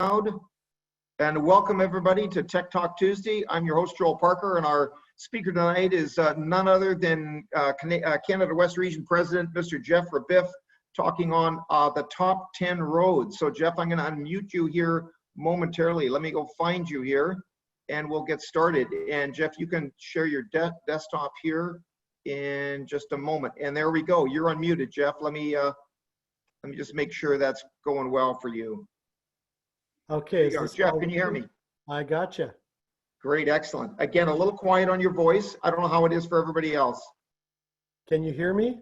And welcome everybody to Tech Talk Tuesday. I'm your host, Joel Parker, and our speaker tonight is none other than Canada West Region President, Mr. Jeff Rabiff, talking on the top 10 roads. So Jeff, I'm gonna unmute you here momentarily. Let me go find you here and we'll get started. And Jeff, you can share your desktop here in just a moment. And there we go, you're unmuted, Jeff. Let me just make sure that's going well for you. Okay. Jeff, can you hear me? I gotcha. Great, excellent. Again, a little quiet on your voice. I don't know how it is for everybody else. Can you hear me?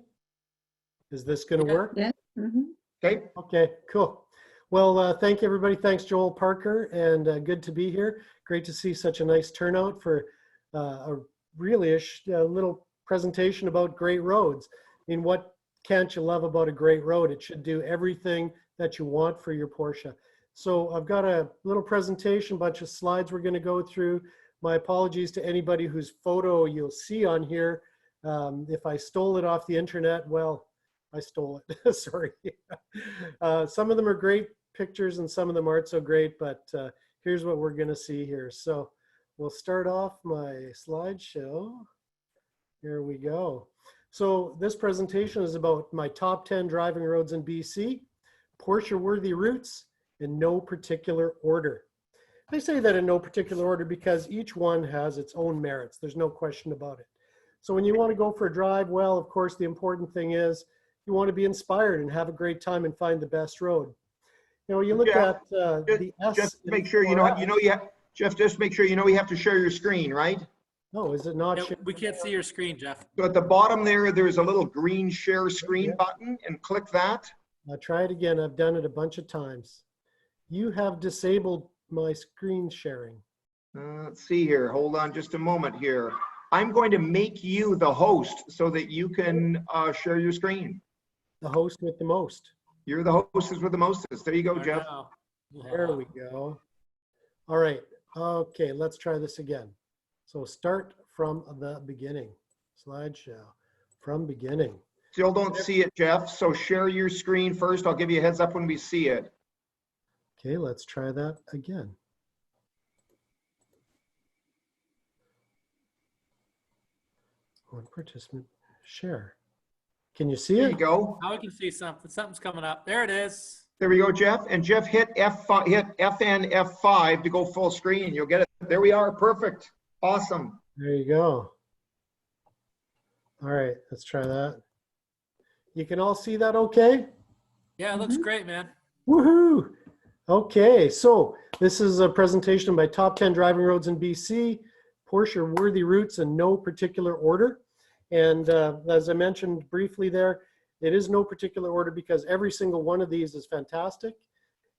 Is this going to work? Yeah. Mm-hmm. Okay. Okay, cool. Well, thank you, everybody. Thanks, Joel Parker, and good to be here. Great to see such a nice turnout for a really little presentation about great roads. I mean, what can't you love about a great road? It should do everything that you want for your Porsche. So I've got a little presentation, bunch of slides we're going to go through. My apologies to anybody whose photo you'll see on here. If I stole it off the internet, well, I stole it. Sorry. Some of them are great pictures and some of them aren't so great, but here's what we're going to see here. So we'll start off my slideshow. Here we go. So this presentation is about my top 10 driving roads in BC, Porsche-worthy routes, in no particular order. I say that in no particular order because each one has its own merits. There's no question about it. So when you want to go for a drive, well, of course, the important thing is you want to be inspired and have a great time and find the best road. You know, you look at the S. Just make sure Jeff, just make sure you have to share your screen, right? No, is it not? Yeah, we can't see your screen, Jeff. So at the bottom there's a little green share screen button, and click that. I'll try it again. I've done it a bunch of times. You have disabled my screen sharing. Let's see here. Hold on just a moment here. I'm going to make you the host so that you can share your screen. The host with the most. You're the hostess with the mostest. There you go, Jeff. There we go. All right. Okay, let's try this again. So start from the beginning. Slideshow from beginning. Still don't see it, Jeff. So share your screen first. I'll give you a heads up when we see it. Okay, let's try that again. One participant share. Can you see it? There you go. Now we can see something. Something's coming up. There it is. There we go, Jeff. And Jeff, hit F5, hit FN F5 to go full screen. You'll get it. There we are. Perfect. Awesome. There you go. All right, let's try that. You can all see that okay? Yeah, it looks great, man. Woohoo! Okay, so this is a presentation by top 10 driving roads in BC, Porsche-worthy routes in no particular order. And as I mentioned briefly there, it is no particular order because every single one of these is fantastic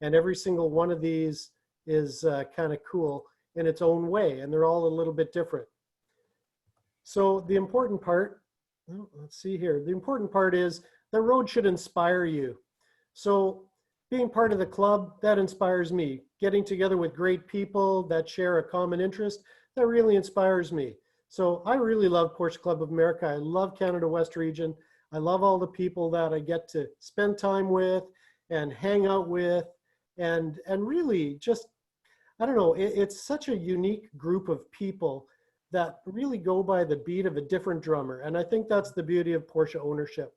and every single one of these is kind of cool in its own way, and they're all a little bit different. So the important part, let's see here, the important part is the road should inspire you. So being part of the club, that inspires me. Getting together with great people that share a common interest, that really inspires me. So I really love Porsche Club of America. I love Canada West Region. I love all the people that I get to spend time with and hang out with and really just, I don't know, it's such a unique group of people that really go by the beat of a different drummer. And I think that's the beauty of Porsche ownership.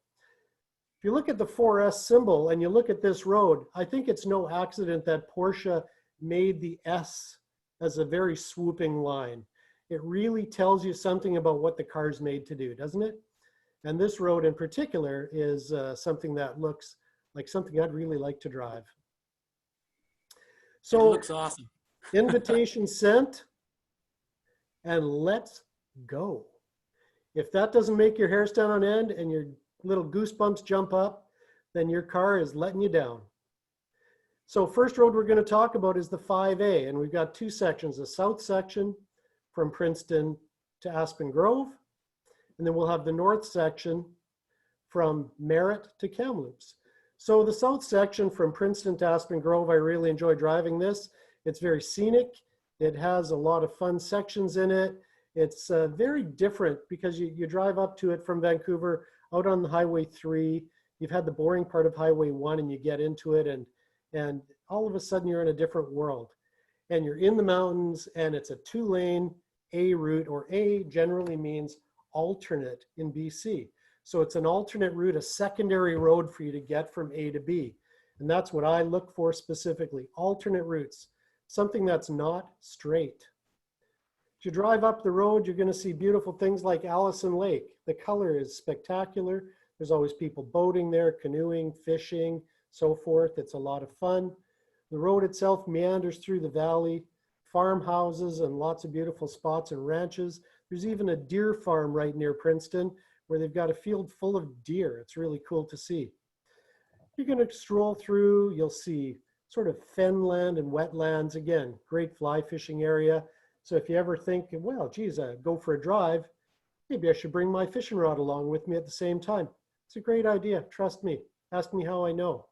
If you look at the 4S symbol and you look at this road, I think it's no accident that Porsche made the S as a very swooping line. It really tells you something about what the car's made to do, doesn't it? And this road in particular is something that looks like something I'd really like to drive. So It looks awesome. Invitation sent, and let's go. If that doesn't make your hair stand on end and your little goosebumps jump up, then your car is letting you down. So first road we're going to talk about is the 5A, and we've got two sections, the south section from Princeton to Aspen Grove, and then we'll have the north section from Merritt to Kamloops. So the south section from Princeton to Aspen Grove, I really enjoy driving this. It's very scenic. It has a lot of fun sections in it. It's very different because you drive up to it from Vancouver out on the Highway 3. You've had the boring part of Highway 1 and you get into it, and all of a sudden you're in a different world. And you're in the mountains, and it's a 2-lane A route, or A generally means alternate in BC. So it's an alternate route, a secondary road for you to get from A to B. And that's what I look for specifically, alternate routes, something that's not straight. As you drive up the road, you're going to see beautiful things like Allison Lake. The color is spectacular. There's always people boating there, canoeing, fishing, so forth. It's a lot of fun. The road itself meanders through the valley, farmhouses and lots of beautiful spots and ranches. There's even a deer farm right near Princeton where they've got a field full of deer. It's really cool to see. You're going to stroll through, you'll see sort of fenland and wetlands. Again, great fly fishing area. So if you ever think, well, geez, go for a drive, maybe I should bring my fishing rod along with me at the same time. It's a great idea, trust me. Ask me how I know.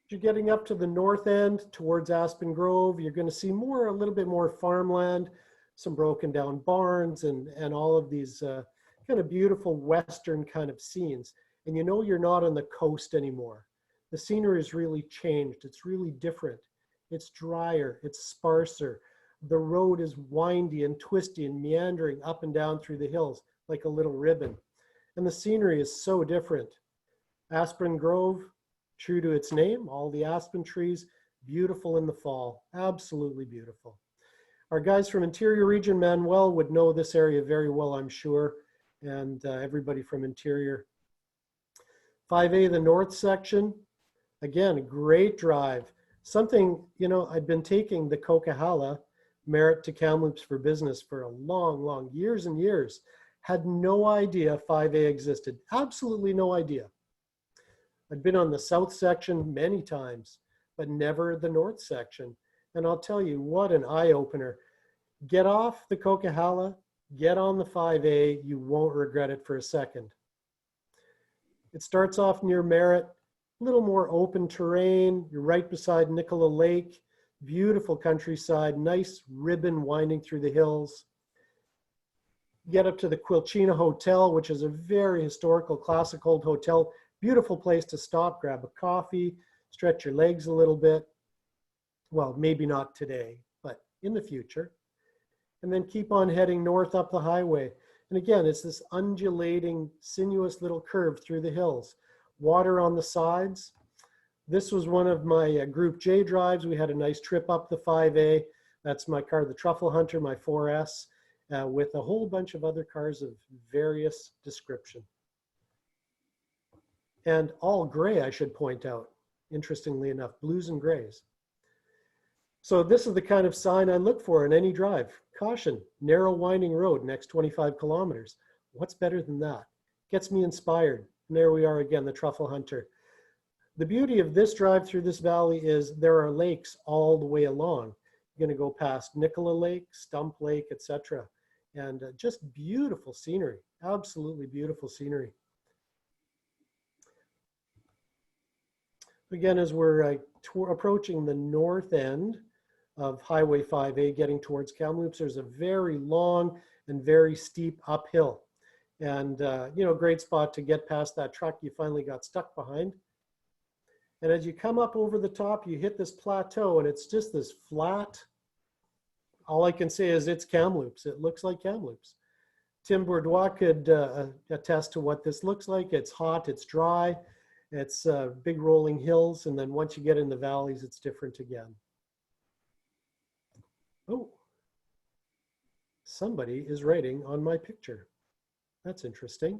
You're getting up to the north end towards Aspen Grove, you're going to see a little bit more farmland, some broken down barns and all of these kind of beautiful Western kind of scenes. And you know you're not on the coast anymore. The scenery has really changed. It's really different. It's drier, it's sparser. The road is windy and twisty and meandering up and down through the hills like a little ribbon. And the scenery is so different. Aspen Grove, true to its name, all the aspen trees, beautiful in the fall, absolutely beautiful. Our guys from Interior Region, Manuel, would know this area very well, I'm sure, and everybody from Interior. 5A, the north section, again, a great drive. Something, I'd been taking the Coquihalla Merritt to Kamloops for business for a long, years and years. Had no idea 5A existed, absolutely no idea. I'd been on the south section many times, but never the north section. And I'll tell you, what an eye-opener. Get off the Coquihalla, get on the 5A, you won't regret it for a second. It starts off near Merritt, a little more open terrain. You're right beside Nicola Lake, beautiful countryside, nice ribbon winding through the hills. Get up to the Quilchena Hotel, which is a very historical, classic old hotel. Beautiful place to stop, grab a coffee, stretch your legs a little bit. Well, maybe not today, but in the future. And then keep on heading north up the highway. And again, it's this undulating, sinuous little curve through the hills. Water on the sides. This was one of my Group J drives. We had a nice trip up the 5A. That's my car, the Truffle Hunter, my 4S, with a whole bunch of other cars of various description. And all gray, I should point out, interestingly enough, blues and grays. So this is the kind of sign I look for in any drive. Caution, narrow winding road, next 25 kilometers. What's better than that? Gets me inspired. And there we are again, the Truffle Hunter. The beauty of this drive through this valley is there are lakes all the way along. You're going to go past Nicola Lake, Stump Lake, etc. And just beautiful scenery, absolutely beautiful scenery. Again, as we're approaching the north end of Highway 5A, getting towards Kamloops, there's a very long and very steep uphill. And, great spot to get past that truck you finally got stuck behind. And as you come up over the top, you hit this plateau and it's just this flat. All I can say is it's Kamloops. It looks like Kamloops. Tim Bourdois could attest to what this looks like. It's hot, it's dry, it's big rolling hills. And then once you get in the valleys, it's different again. Oh, somebody is writing on my picture. That's interesting.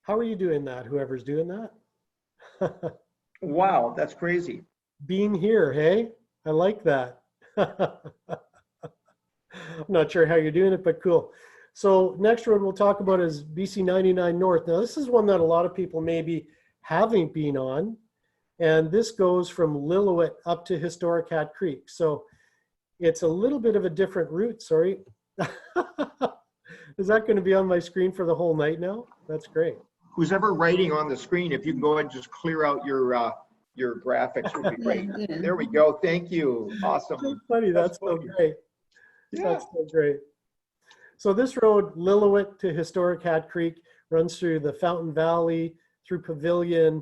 How are you doing that, whoever's doing that? Wow, that's crazy. Being here, hey? I like that. I'm not sure how you're doing it, but cool. So next road we'll talk about is BC 99 North. Now this is one that a lot of people maybe haven't been on. And this goes from Lillooet up to Historic Hat Creek. So it's a little bit of a different route, sorry. Is that going to be on my screen for the whole night now? That's great. Who's ever writing on the screen, if you can go ahead and just clear out your graphics would be great. There we go. Thank you. Awesome. So funny. That's so great. Yeah. That's so great. So this road, Lillooet to Historic Hat Creek, runs through the Fountain Valley, through Pavilion,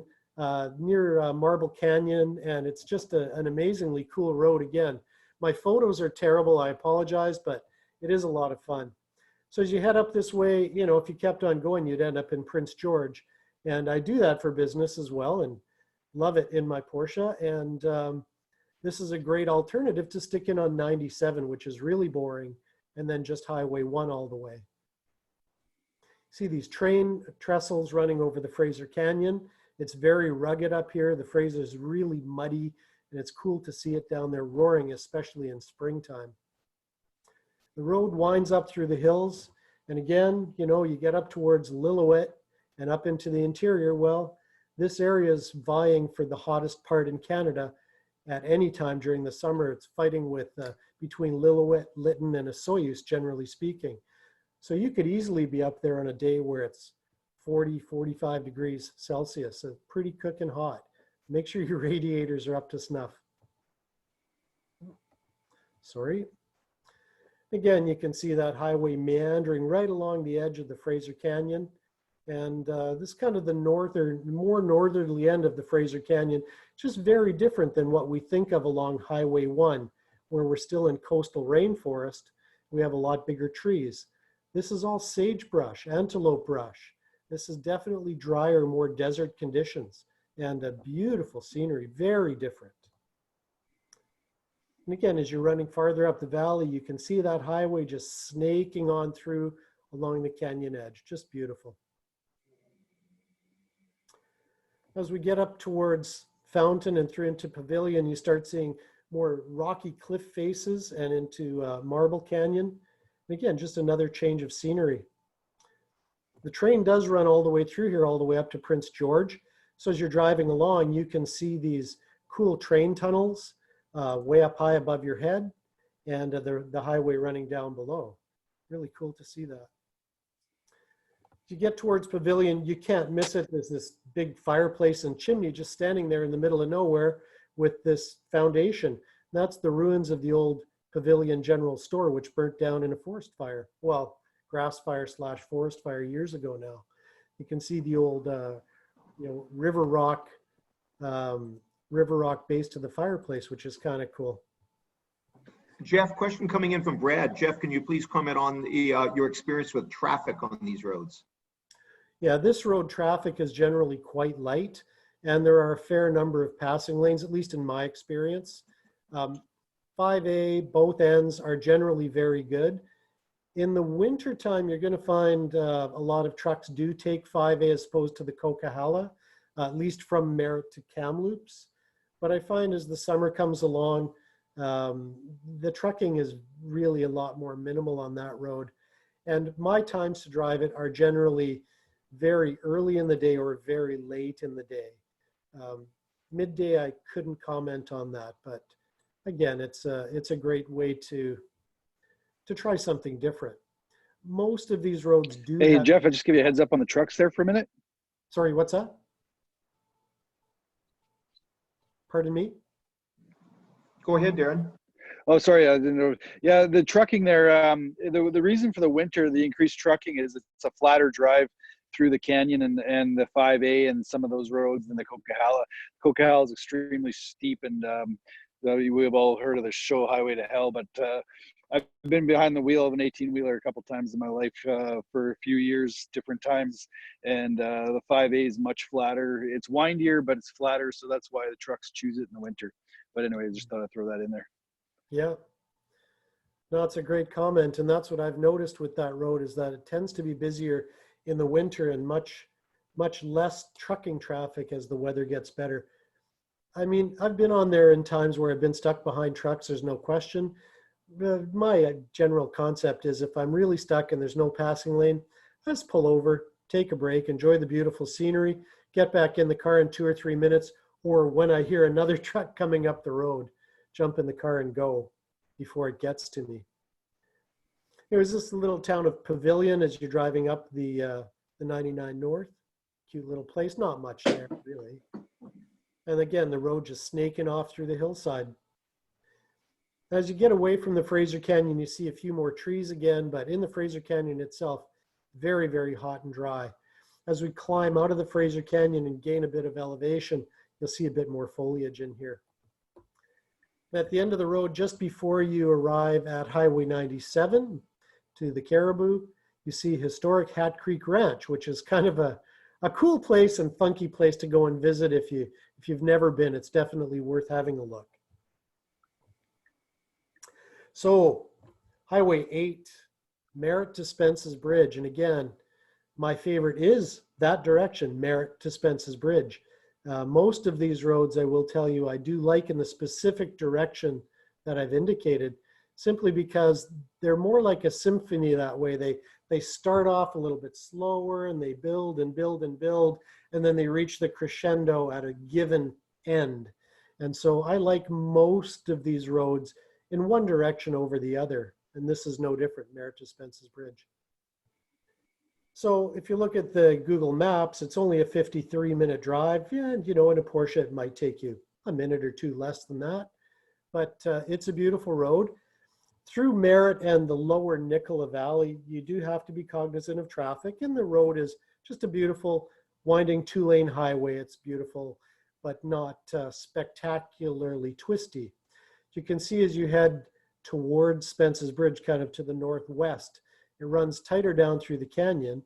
near Marble Canyon, and it's just an amazingly cool road. Again, my photos are terrible, I apologize, but it is a lot of fun. So as you head up this way, you know, if you kept on going, you'd end up in Prince George. And I do that for business as well and love it in my Porsche. And this is a great alternative to sticking on 97, which is really boring, and then just Highway 1 all the way. See these train trestles running over the Fraser Canyon. It's very rugged up here. The Fraser is really muddy, and it's cool to see it down there roaring, especially in springtime. The road winds up through the hills. And again, you know, you get up towards Lillooet and up into the interior. Well, this area is vying for the hottest part in Canada at any time during the summer. It's fighting with between Lillooet, Lytton, and Osoyoos, generally speaking. So you could easily be up there on a day where it's 40, 45 degrees Celsius. So pretty cooking hot. Make sure your radiators are up to snuff. Sorry. Again, you can see that highway meandering right along the edge of the Fraser Canyon. And this is kind of the more northerly end of the Fraser Canyon, just very different than what we think of along Highway 1, where we're still in coastal rainforest. We have a lot bigger trees. This is all sagebrush, antelope brush. This is definitely drier, more desert conditions, and a beautiful scenery, very different. And again, as you're running farther up the valley, you can see that highway just snaking on through along the canyon edge. Just beautiful. As we get up towards Fountain and through into Pavilion, you start seeing more rocky cliff faces and into Marble Canyon. And again, just another change of scenery. The train does run all the way through here, all the way up to Prince George. So as you're driving along, you can see these cool train tunnels way up high above your head, and the highway running down below. Really cool to see that. As you get towards Pavilion, you can't miss it. There's this big fireplace and chimney just standing there in the middle of nowhere with this foundation. That's the ruins of the old Pavilion General Store, which burnt down in a forest fire. Well, grass fire / forest fire years ago now. You can see the old, river rock base to the fireplace, which is kind of cool. Jeff, question coming in from Brad. Jeff, can you please comment on your experience with traffic on these roads? Yeah, this road traffic is generally quite light, and there are a fair number of passing lanes, at least in my experience. 5A, both ends are generally very good. In the winter time, you're going to find a lot of trucks do take 5A as opposed to the Coquihalla, at least from Merritt to Kamloops. But I find as the summer comes along, the trucking is really a lot more minimal on that road. And my times to drive it are generally very early in the day or very late in the day. Midday, I couldn't comment on that, but again, it's a great way to try something different. Most of these roads do. Hey, Jeff, I just give you a heads up on the trucks there for a minute. Sorry, what's that? Pardon me? Go ahead, Darren. Oh, sorry, I didn't know. Yeah, the trucking there, the reason for the winter, the increased trucking is it's a flatter drive through the canyon and the 5A and some of those roads and the Coquihalla. Coquihalla is extremely steep, and we've all heard of the show Highway to Hell, but I've been behind the wheel of an 18-wheeler a couple times in my life for a few years, different times, and the 5A is much flatter. It's windier, but it's flatter, so that's why the trucks choose it in the winter. But anyway, I just thought I'd throw that in there. Yeah. No, it's a great comment, and that's what I've noticed with that road is that it tends to be busier in the winter and much less trucking traffic as the weather gets better. I mean, I've been on there in times where I've been stuck behind trucks, there's no question. My general concept is if I'm really stuck and there's no passing lane, I just pull over, take a break, enjoy the beautiful scenery, get back in the car in 2 or 3 minutes, or when I hear another truck coming up the road, jump in the car and go before it gets to me. There's this little town of Pavilion as you're driving up the 99 North. Cute little place, not much there really. And again, the road just snaking off through the hillside. As you get away from the Fraser Canyon, you see a few more trees again, but in the Fraser Canyon itself, very, very hot and dry. as we climb out of the Fraser Canyon and gain a bit of elevation, you'll see a bit more foliage in here. At the end of the road, just before you arrive at Highway 97 to the Caribou, you see historic Hat Creek Ranch, which is kind of a cool place and funky place to go and visit if you've never been. It's definitely worth having a look. So Highway 8, Merritt to Spence's Bridge. And again, my favorite is that direction, Merritt to Spence's Bridge. Most of these roads, I will tell you, I do like in the specific direction that I've indicated, simply because they're more like a symphony that way. They start off a little bit slower and they build and build and build, and then they reach the crescendo at a given end. And so I like most of these roads in one direction over the other. And this is no different, Merritt to Spence's Bridge. So if you look at the Google Maps, it's only a 53-minute drive. Yeah, and you know, in a Porsche, it might take you a minute or two less than that. But it's a beautiful road. Through Merritt and the lower Nicola Valley, you do have to be cognizant of traffic. And the road is just a beautiful winding 2-lane highway. It's beautiful, but not spectacularly twisty. You can see as you head towards Spence's Bridge, kind of to the northwest, it runs tighter down through the canyon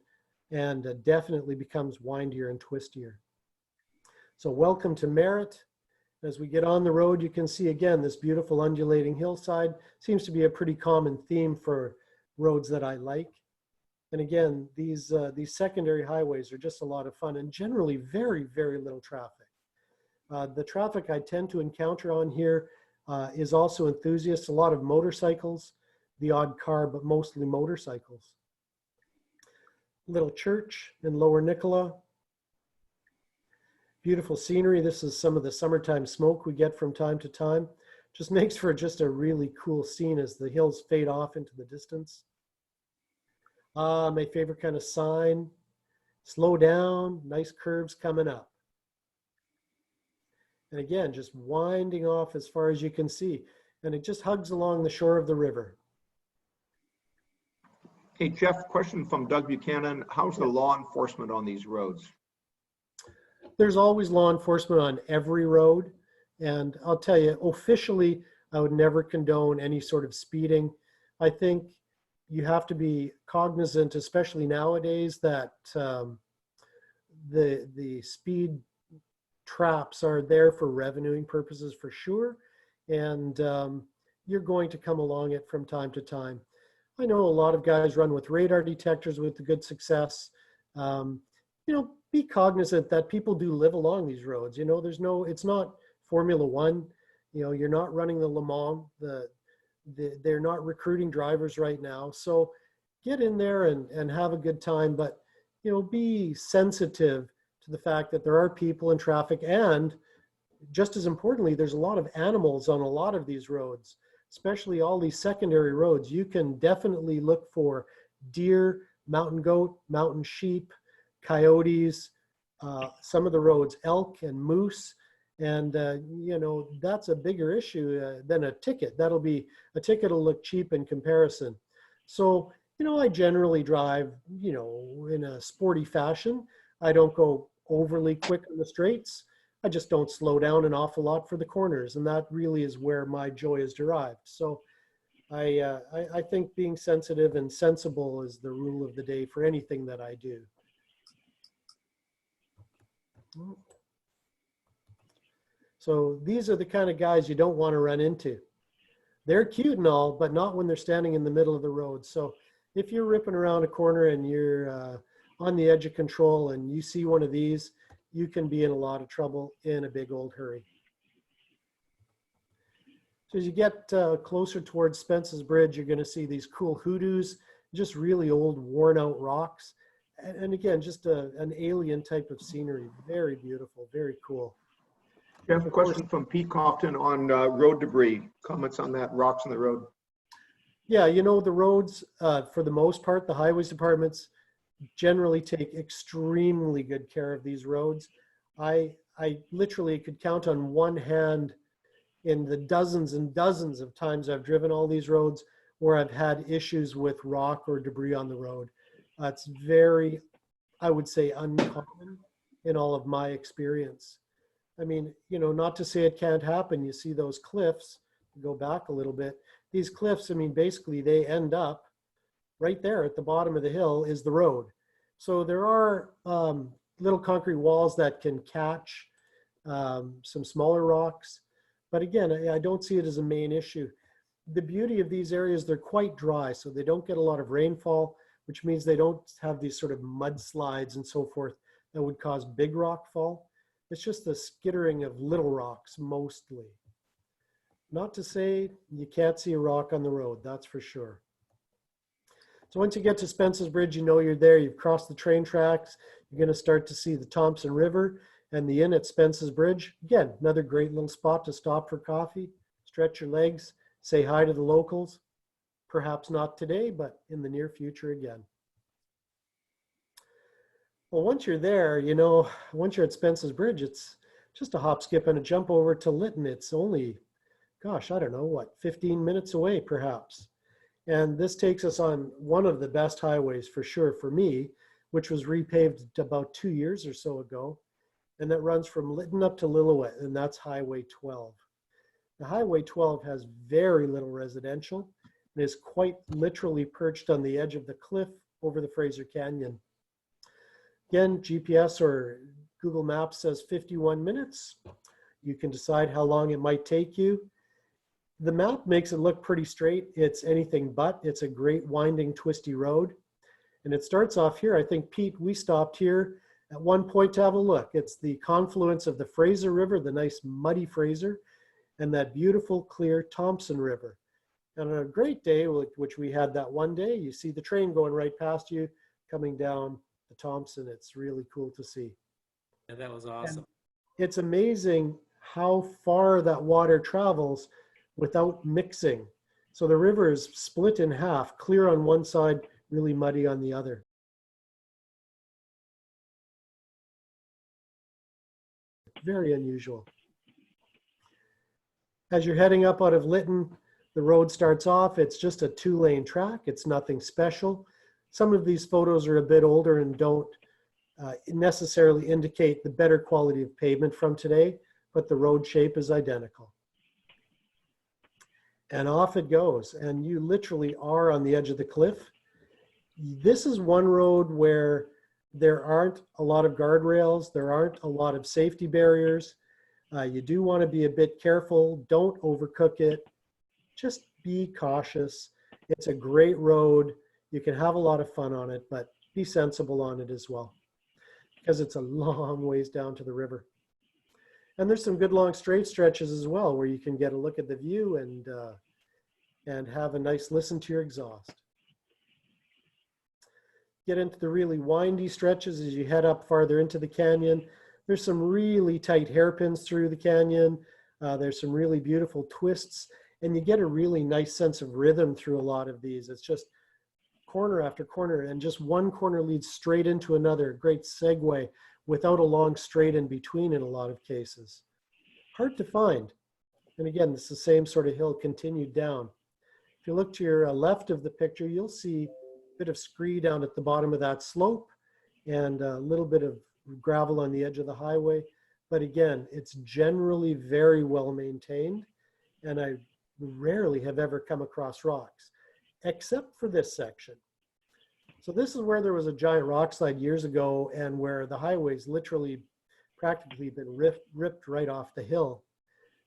and definitely becomes windier and twistier. So welcome to Merritt. As we get on the road, you can see again this beautiful undulating hillside. Seems to be a pretty common theme for roads that I like. And again, these secondary highways are just a lot of fun and generally very, very little traffic. The traffic I tend to encounter on here is also enthusiasts, a lot of motorcycles, the odd car, but mostly motorcycles. Little church in Lower Nicola. Beautiful scenery. This is some of the summertime smoke we get from time to time. Just makes for just a really cool scene as the hills fade off into the distance. My favorite kind of sign. Slow down, nice curves coming up. And again, just winding off as far as you can see. And it just hugs along the shore of the river. Hey, Jeff, question from Doug Buchanan. How's the law enforcement on these roads? There's always law enforcement on every road. And I'll tell you, officially, I would never condone any sort of speeding. I think you have to be cognizant, especially nowadays, that the speed traps are there for revenuing purposes for sure. And you're going to come along it from time to time. I know a lot of guys run with radar detectors with good success. You know, be cognizant that people do live along these roads. You know, it's not Formula One. You know, you're not running the Le Mans. They're not recruiting drivers right now. So get in there and have a good time, but, you know, be sensitive to the fact that there are people in traffic, and just as importantly, there's a lot of animals on a lot of these roads, especially all these secondary roads. You can definitely look for deer, mountain goat, mountain sheep, coyotes, some of the roads, elk and moose. And, you know, that's a bigger issue than a ticket. A ticket will look cheap in comparison. So, you know, I generally drive, you know, in a sporty fashion. I don't go overly quick on the straights. I just don't slow down an awful lot for the corners. And that really is where my joy is derived. So I think being sensitive and sensible is the rule of the day for anything that I do. So these are the kind of guys you don't want to run into. They're cute and all, but not when they're standing in the middle of the road. So if you're ripping around a corner and you're on the edge of control and you see one of these, you can be in a lot of trouble in a big old hurry. So as you get closer towards Spence's Bridge, you're going to see these cool hoodoos, just really old worn out rocks. And again, just an alien type of scenery. Very beautiful, very cool. Jeff, a question from Pete Compton on road debris. Comments on that, rocks on the road. Yeah, you know, the roads, for the most part, the highways departments generally take extremely good care of these roads. I literally could count on one hand in the dozens and dozens of times I've driven all these roads where I've had issues with rock or debris on the road. It's very I would say, uncommon in all of my experience. I mean, you know, not to say it can't happen. You see those cliffs, go back a little bit. These cliffs, I mean, basically they end up right there at the bottom of the hill is the road. So there are little concrete walls that can catch some smaller rocks. But again, I don't see it as a main issue. The beauty of these areas, they're quite dry, so they don't get a lot of rainfall, which means they don't have these sort of mudslides and so forth that would cause big rock fall. It's just the skittering of little rocks mostly. Not to say you can't see a rock on the road, that's for sure. So once you get to Spence's Bridge, you know you're there. You've crossed the train tracks. You're going to start to see the Thompson River and the inn at Spence's Bridge. Again, another great little spot to stop for coffee, stretch your legs, say hi to the locals. Perhaps not today, but in the near future again. Well, once you're there, you know, once you're at Spence's Bridge, it's just a hop, skip, and a jump over to Lytton. It's only, gosh, I don't know, what, 15 minutes away perhaps. And this takes us on one of the best highways for sure for me, which was repaved about 2 years or so ago. And that runs from Lytton up to Lillooet, and that's Highway 12. The Highway 12 has very little residential and is quite literally perched on the edge of the cliff over the Fraser Canyon. Again, GPS or Google Maps says 51 minutes. You can decide how long it might take you. The map makes it look pretty straight. It's anything but. It's a great winding, twisty road. And it starts off here. I think, Pete, we stopped here at one point to have a look. It's the confluence of the Fraser River, the nice muddy Fraser, and that beautiful, clear Thompson River. And on a great day, which we had that one day, you see the train going right past you, coming down the Thompson. It's really cool to see. Yeah, that was awesome. And it's amazing how far that water travels without mixing. So the river is split in half, clear on one side, really muddy on the other. Very unusual. As you're heading up out of Lytton, the road starts off. It's just a 2-lane track. It's nothing special. Some of these photos are a bit older and don't necessarily indicate the better quality of pavement from today, but the road shape is identical. And off it goes. And you literally are on the edge of the cliff. This is one road where there aren't a lot of guardrails. There aren't a lot of safety barriers. You do want to be a bit careful. Don't overcook it. Just be cautious. It's a great road. You can have a lot of fun on it, but be sensible on it as well, because it's a long ways down to the river. And there's some good long straight stretches as well, where you can get a look at the view and have a nice listen to your exhaust. Get into the really windy stretches as you head up farther into the canyon. There's some really tight hairpins through the canyon. There's some really beautiful twists, and you get a really nice sense of rhythm through a lot of these. It's just corner after corner, and just one corner leads straight into another. Great segue without a long straight in between in a lot of cases. Hard to find. And again, it's the same sort of hill continued down. If you look to your left of the picture, you'll see a bit of scree down at the bottom of that slope and a little bit of gravel on the edge of the highway. But again, it's generally very well maintained, and I rarely have ever come across rocks, except for this section. So this is where there was a giant rock slide years ago, and where the highway's literally practically been ripped right off the hill.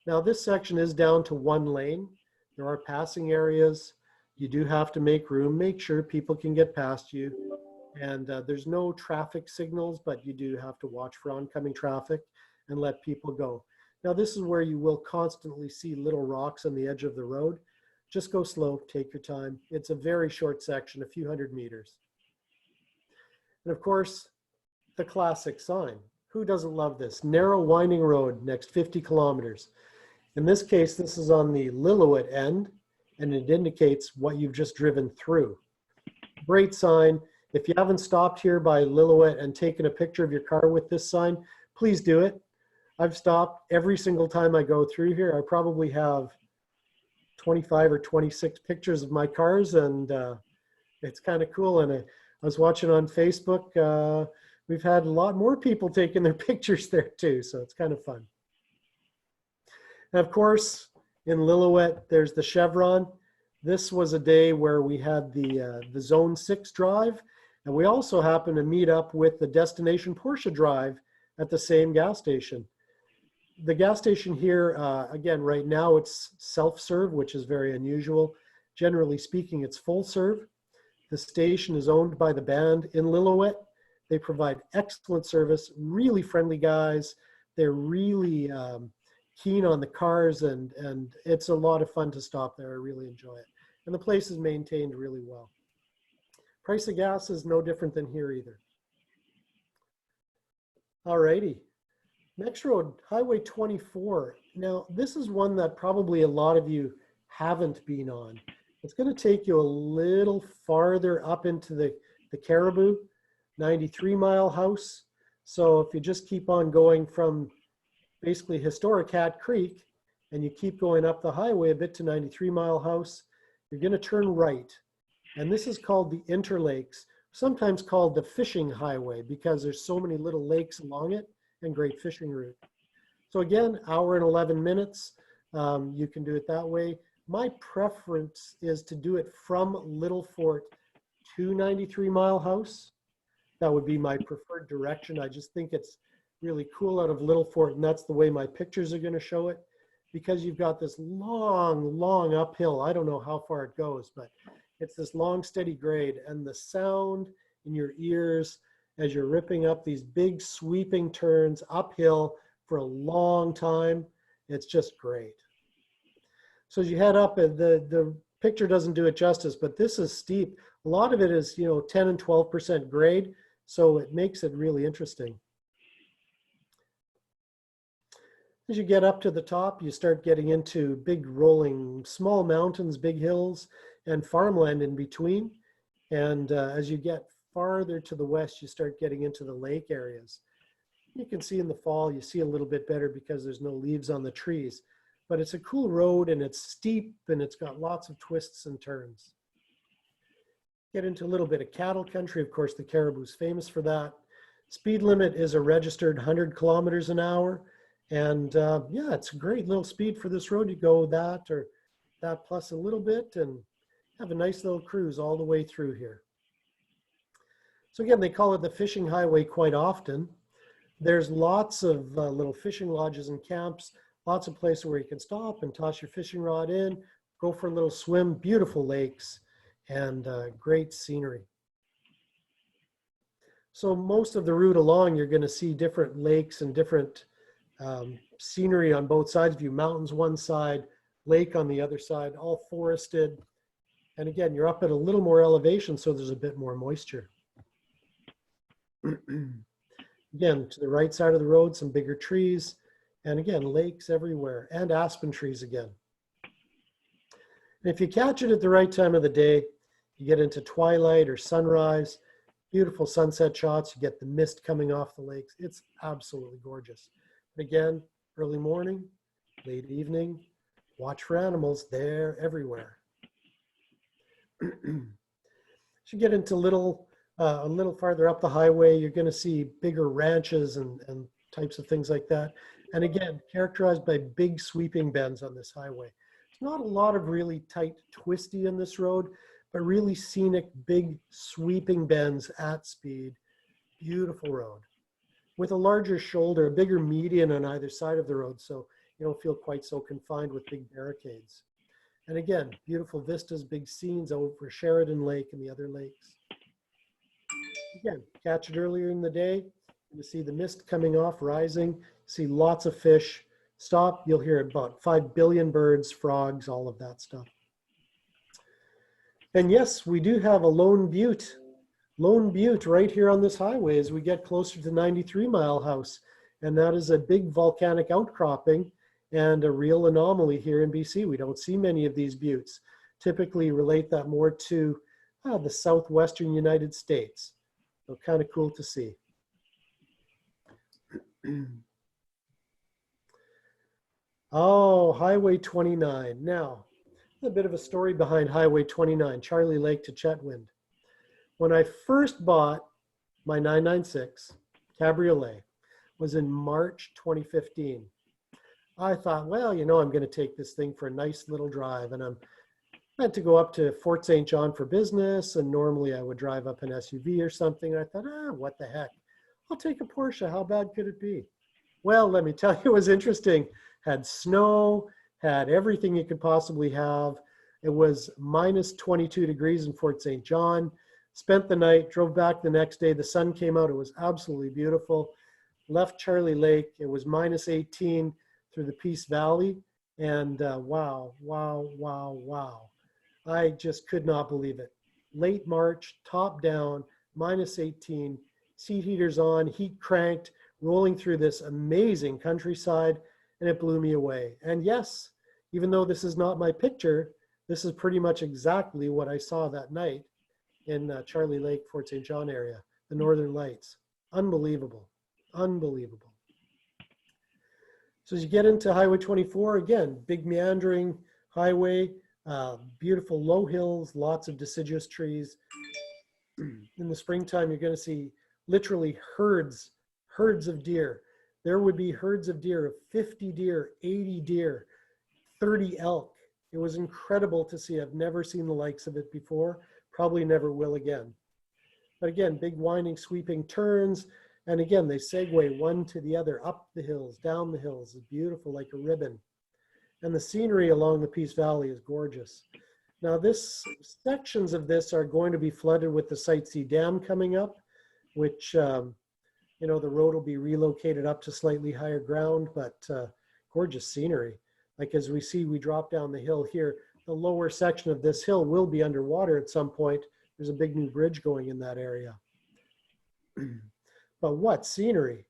Now this section is down to 1 lane. There are passing areas. You do have to make room, make sure people can get past you. And there's no traffic signals, but you do have to watch for oncoming traffic and let people go. Now this is where you will constantly see little rocks on the edge of the road. Just go slow, take your time. It's a very short section, a few hundred meters. And of course, the classic sign. Who doesn't love this? Narrow winding road, next 50 kilometers. In this case, this is on the Lillooet end, and it indicates what you've just driven through. Great sign. If you haven't stopped here by Lillooet and taken a picture of your car with this sign, please do it. I've stopped every single time I go through here. I probably have 25 or 26 pictures of my cars, and it's kind of cool. And I was watching on Facebook. We've had a lot more people taking their pictures there too, so it's kind of fun. And of course, in Lillooet, there's the Chevron. This was a day where we had the Zone 6 drive, and we also happened to meet up with the Destination Porsche drive at the same gas station. The gas station here, again, right now it's self-serve, which is very unusual. Generally speaking, it's full serve. The station is owned by the band in Lillooet. They provide excellent service, really friendly guys. They're really keen on the cars, and it's a lot of fun to stop there. I really enjoy it. And the place is maintained really well. Price of gas is no different than here either. All righty. Next road, Highway 24. Now, this is one that probably a lot of you haven't been on. It's going to take you a little farther up into the Caribou, 93 Mile House. So if you just keep on going from basically historic Hat Creek and you keep going up the highway a bit to 93 Mile House, you're going to turn right. And this is called the Interlakes, sometimes called the Fishing Highway because there's so many little lakes along it and great fishing route. So again, hour and 11 minutes. You can do it that way. My preference is to do it from Little Fort to 93 Mile House. That would be my preferred direction. I just think it's really cool out of Little Fort, and that's the way my pictures are going to show it, because you've got this long, long uphill. I don't know how far it goes, but it's this long, steady grade, and the sound in your ears as you're ripping up these big sweeping turns uphill for a long time, it's just great. So as you head up, the picture doesn't do it justice, but this is steep. A lot of it is, 10 and 12% grade, so it makes it really interesting. As you get up to the top, you start getting into big rolling, small mountains, big hills, and farmland in between. And as you get farther to the west, you start getting into the lake areas. You can see in the fall, you see a little bit better because there's no leaves on the trees. But it's a cool road, and it's steep, and it's got lots of twists and turns. Get into a little bit of cattle country. Of course, the Caribou's famous for that. Speed limit is a registered 100 kilometers an hour. And yeah, it's a great little speed for this road. You go that or that plus a little bit and have a nice little cruise all the way through here. So again, they call it the fishing highway quite often. There's lots of little fishing lodges and camps, lots of places where you can stop and toss your fishing rod in, go for a little swim, beautiful lakes, and great scenery. So most of the route along, you're going to see different lakes and different scenery on both sides of you, mountains one side, lake on the other side, all forested. And again, you're up at a little more elevation, so there's a bit more moisture. Again, to the right side of the road, some bigger trees, and again, lakes everywhere, and aspen trees again. And if you catch it at the right time of the day, you get into twilight or sunrise, beautiful sunset shots, you get the mist coming off the lakes. It's absolutely gorgeous. But again, early morning, late evening, watch for animals, they're everywhere. As you get into a little farther up the highway, you're going to see bigger ranches and types of things like that. And again, characterized by big sweeping bends on this highway. There's not a lot of really tight twisty in this road, but really scenic, big sweeping bends at speed. Beautiful road. With a larger shoulder, a bigger median on either side of the road, so you don't feel quite so confined with big barricades. And again, beautiful vistas, big scenes over Sheridan Lake and the other lakes. Again, catch it earlier in the day. You see the mist coming off, rising. See lots of fish. Stop, you'll hear about 5 billion birds, frogs, all of that stuff. And yes, we do have a Lone Butte right here on this highway as we get closer to 93 Mile House. And that is a big volcanic outcropping and a real anomaly here in BC. We don't see many of these buttes. Typically relate that more to the southwestern United States. So kind of cool to see. Oh, Highway 29. Now, a bit of a story behind Highway 29, Charlie Lake to Chetwynd. When I first bought my 996 Cabriolet was in March 2015. I thought, well, you know, I'm going to take this thing for a nice little drive, and I'm meant to go up to Fort St. John for business, and normally I would drive up an SUV or something. I thought, what the heck? I'll take a Porsche. How bad could it be? Well, let me tell you, it was interesting. Had snow, had everything you could possibly have. It was minus 22 degrees in Fort St. John. Spent the night, drove back the next day. The sun came out. It was absolutely beautiful. Left Charlie Lake. It was minus 18 through the Peace Valley. And wow, wow, wow, wow. I just could not believe it. Late March, top down, minus 18, seat heaters on, heat cranked, rolling through this amazing countryside, and it blew me away. And yes, even though this is not my picture, this is pretty much exactly what I saw that night in Charlie Lake, Fort St. John area, the Northern Lights. Unbelievable, unbelievable. So as you get into Highway 24, again, big meandering highway, beautiful low hills, lots of deciduous trees. In the springtime, you're going to see literally herds of deer. There would be herds of deer, of 50 deer, 80 deer, 30 elk. It was incredible to see. I've never seen the likes of it before, probably never will again. But again, big winding, sweeping turns. And again, they segue one to the other, up the hills, down the hills. It's beautiful, like a ribbon. And the scenery along the Peace Valley is gorgeous. Now sections of this are going to be flooded with the Site C Dam coming up, which, you know, the road will be relocated up to slightly higher ground, but gorgeous scenery. Like as we see, we drop down the hill here, the lower section of this hill will be underwater at some point. There's a big new bridge going in that area. But what scenery?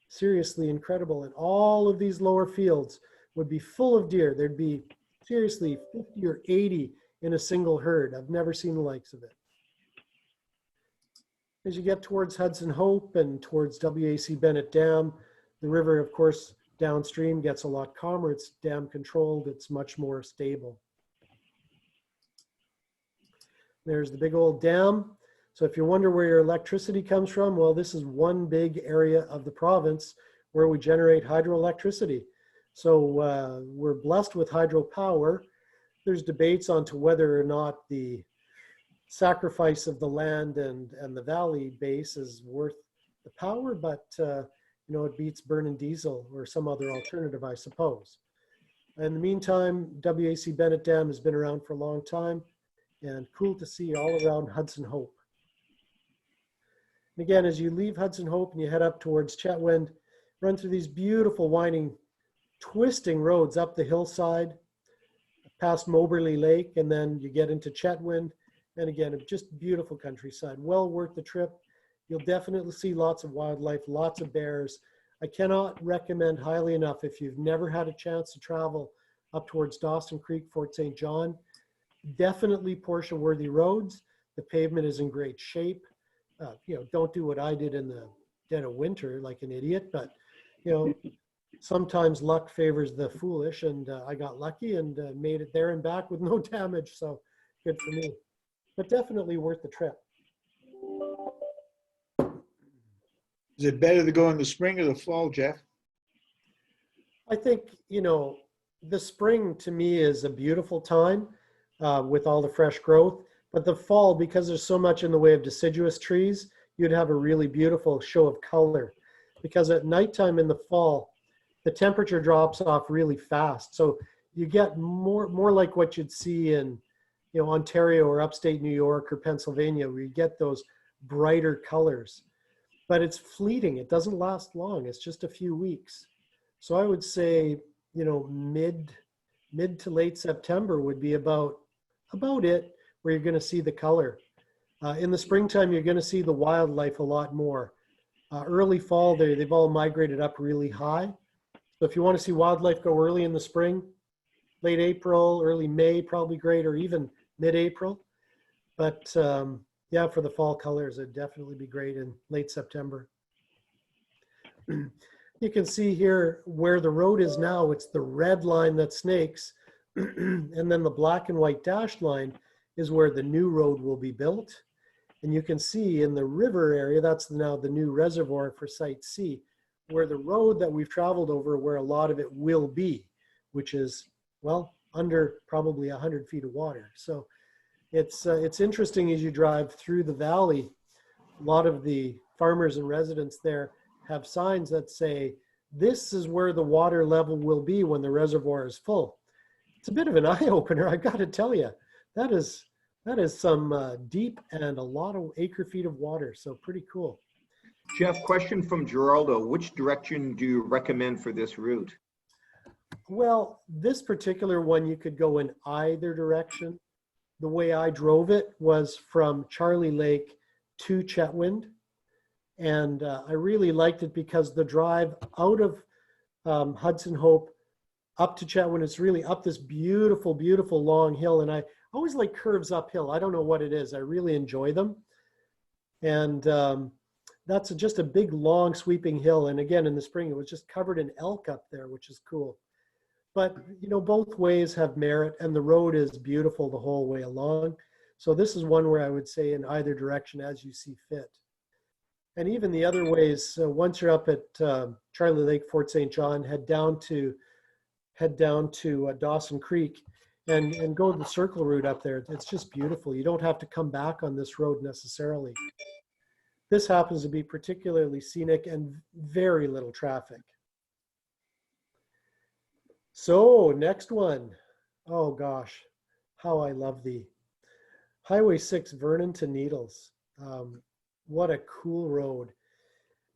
Seriously incredible. And all of these lower fields would be full of deer. There'd be seriously 50 or 80 in a single herd. I've never seen the likes of it. As you get towards Hudson Hope and towards WAC Bennett Dam, the river, of course, downstream gets a lot calmer. It's dam controlled. It's much more stable. There's the big old dam. So if you wonder where your electricity comes from, well, this is one big area of the province where we generate hydroelectricity. So we're blessed with hydropower. There's debates on to whether or not the sacrifice of the land and the valley base is worth the power, but you know, it beats burning diesel or some other alternative, I suppose. In the meantime, WAC Bennett Dam has been around for a long time, and cool to see all around Hudson Hope. And again, as you leave Hudson Hope and you head up towards Chetwynd, run through these beautiful winding, twisting roads up the hillside, past Moberly Lake, and then you get into Chetwynd. And again, just beautiful countryside, well worth the trip. You'll definitely see lots of wildlife, lots of bears. I cannot recommend highly enough, if you've never had a chance to travel up towards Dawson Creek, Fort St. John, definitely Porsche worthy roads. The pavement is in great shape. You know, don't do what I did in the dead of winter like an idiot, but you know, sometimes luck favors the foolish, and I got lucky and made it there and back with no damage, so good for me. But definitely worth the trip. Is it better to go in the spring or the fall, Jeff? I think, you know, the spring to me is a beautiful time with all the fresh growth, but the fall, because there's so much in the way of deciduous trees, you'd have a really beautiful show of color. Because at nighttime in the fall, the temperature drops off really fast. So you get more like what you'd see in, you know, Ontario or upstate New York or Pennsylvania, where you get those brighter colors. But it's fleeting. It doesn't last long. It's just a few weeks. So I would say, you know, mid to late September would be about it, where you're going to see the color. In the springtime, you're going to see the wildlife a lot more. Early fall, they've all migrated up really high. So if you want to see wildlife go early in the spring, late April, early May, probably great, or even mid-April. But yeah, for the fall colors, it'd definitely be great in late September. You can see here where the road is now. It's the red line that snakes, and then the black and white dashed line is where the new road will be built. And you can see in the river area, that's now the new reservoir for Site C, where the road that we've traveled over, where a lot of it will be, which is, well, under probably 100 feet of water. So it's interesting as you drive through the valley. A lot of the farmers and residents there have signs that say, this is where the water level will be when the reservoir is full. It's a bit of an eye opener, I've got to tell you. That is some deep and a lot of acre feet of water. So pretty cool. Jeff, question from Geraldo. Which direction do you recommend for this route? Well, this particular one, you could go in either direction. The way I drove it was from Charlie Lake to Chetwynd. And I really liked it because the drive out of Hudson Hope up to Chetwynd is really up this beautiful, beautiful long hill. And I always like curves uphill. I don't know what it is. I really enjoy them. And that's just a big, long, sweeping hill. And again, in the spring, it was just covered in elk up there, which is cool. But, you know, both ways have merit, and the road is beautiful the whole way along. So this is one where I would say in either direction as you see fit. And even the other ways, once you're up at Charlie Lake, Fort St. John, head down to Dawson Creek and go the circle route up there. It's just beautiful. You don't have to come back on this road necessarily. This happens to be particularly scenic and very little traffic. So next one. Oh gosh, how I love the Highway 6 Vernon to Needles. What a cool road.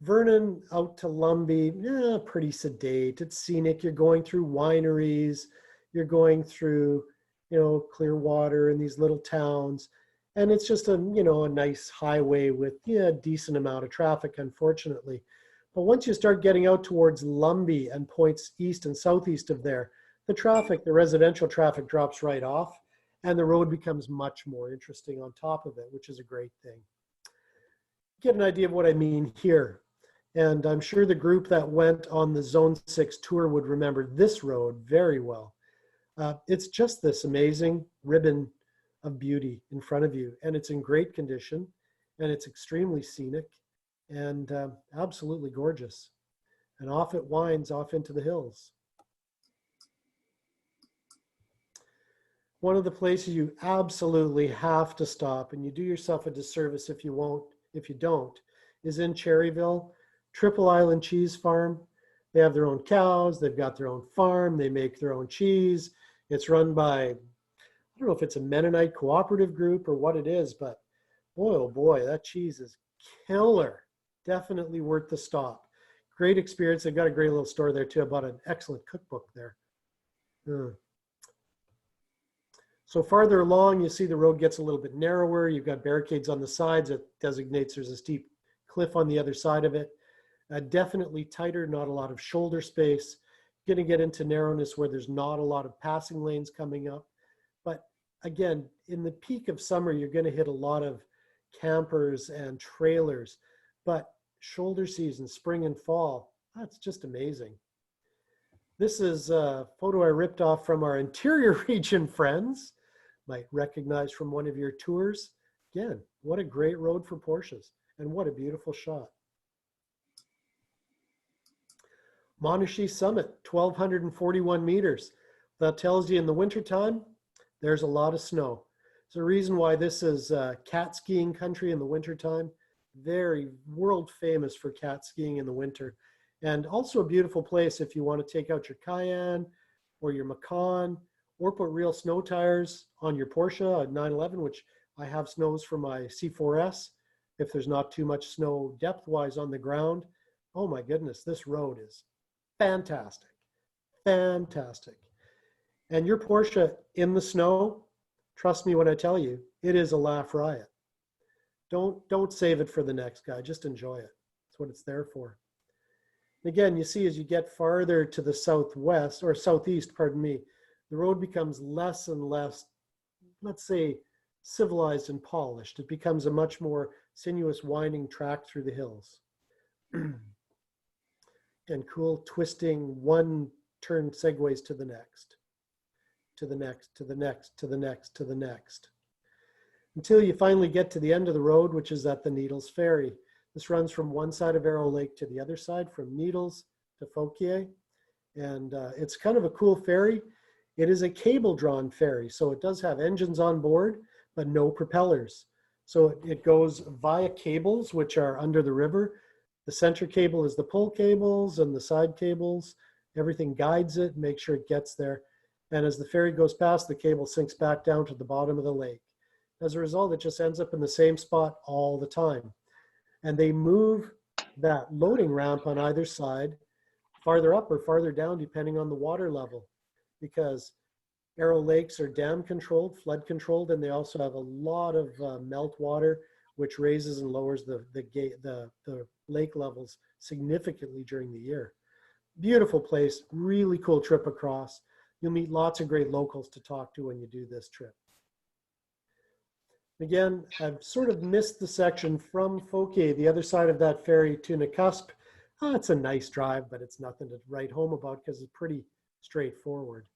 Vernon out to Lumbee, pretty sedate. It's scenic. You're going through wineries. You're going through, you know, Clearwater and these little towns. And it's just a, you know, a nice highway with a decent amount of traffic, unfortunately. But once you start getting out towards Lumbee and points east and southeast of there, the traffic, the residential traffic drops right off, and the road becomes much more interesting on top of it, which is a great thing. Get an idea of what I mean here. And I'm sure the group that went on the Zone 6 tour would remember this road very well. It's just this amazing ribbon of beauty in front of you, and it's in great condition, and it's extremely scenic and absolutely gorgeous. And off it winds off into the hills. One of the places you absolutely have to stop, and you do yourself a disservice if you don't, is in Cherryville, Triple Island Cheese Farm. They have their own cows, they've got their own farm, they make their own cheese. It's run by, I don't know if it's a Mennonite cooperative group or what it is, but boy, oh boy, that cheese is killer. Definitely worth the stop. Great experience. They've got a great little store there too. I bought an excellent cookbook there. So farther along, you see the road gets a little bit narrower. You've got barricades on the sides that designates there's a steep cliff on the other side of it. Definitely tighter, not a lot of shoulder space. Going to get into narrowness where there's not a lot of passing lanes coming up. But again, in the peak of summer, you're going to hit a lot of campers and trailers. But shoulder season, spring and fall, that's just amazing. This is a photo I ripped off from our interior region friends. Might recognize from one of your tours. Again, what a great road for Porsches, and what a beautiful shot. Monashee Summit, 1,241 meters. That tells you in the wintertime, there's a lot of snow. It's a reason why this is cat skiing country in the wintertime. Very world famous for cat skiing in the winter. And also a beautiful place if you want to take out your Cayenne or your Macan, or put real snow tires on your Porsche, a 911, which I have snows for my C4S. If there's not too much snow depth-wise on the ground, oh my goodness, this road is fantastic, fantastic. And your Porsche in the snow, trust me when I tell you, it is a laugh riot. Don't save it for the next guy, just enjoy it. That's what it's there for. And again, you see as you get farther to the southwest, or southeast, pardon me, the road becomes less and less, let's say, civilized and polished. It becomes a much more sinuous, winding track through the hills. And cool, twisting, one-turn segues to the next, to the next, to the next, to the next, to the next. until you finally get to the end of the road, which is at the Needles Ferry. This runs from one side of Arrow Lake to the other side, from Needles to Fauquier. And it's kind of a cool ferry. It is a cable-drawn ferry, so it does have engines on board, but no propellers. So it goes via cables, which are under the river. The center cable is the pull cables, and the side cables, everything guides it, makes sure it gets there. And as the ferry goes past, the cable sinks back down to the bottom of the lake. As a result, it just ends up in the same spot all the time. And they move that loading ramp on either side farther up or farther down, depending on the water level, because Arrow Lakes are dam controlled, flood controlled, and they also have a lot of melt water, which raises and lowers the lake levels significantly during the year. Beautiful place, really cool trip across. You'll meet lots of great locals to talk to when you do this trip. Again, I've sort of missed the section from Fauquier, the other side of that ferry, to Nakusp. Oh, it's a nice drive, but it's nothing to write home about because it's pretty straightforward.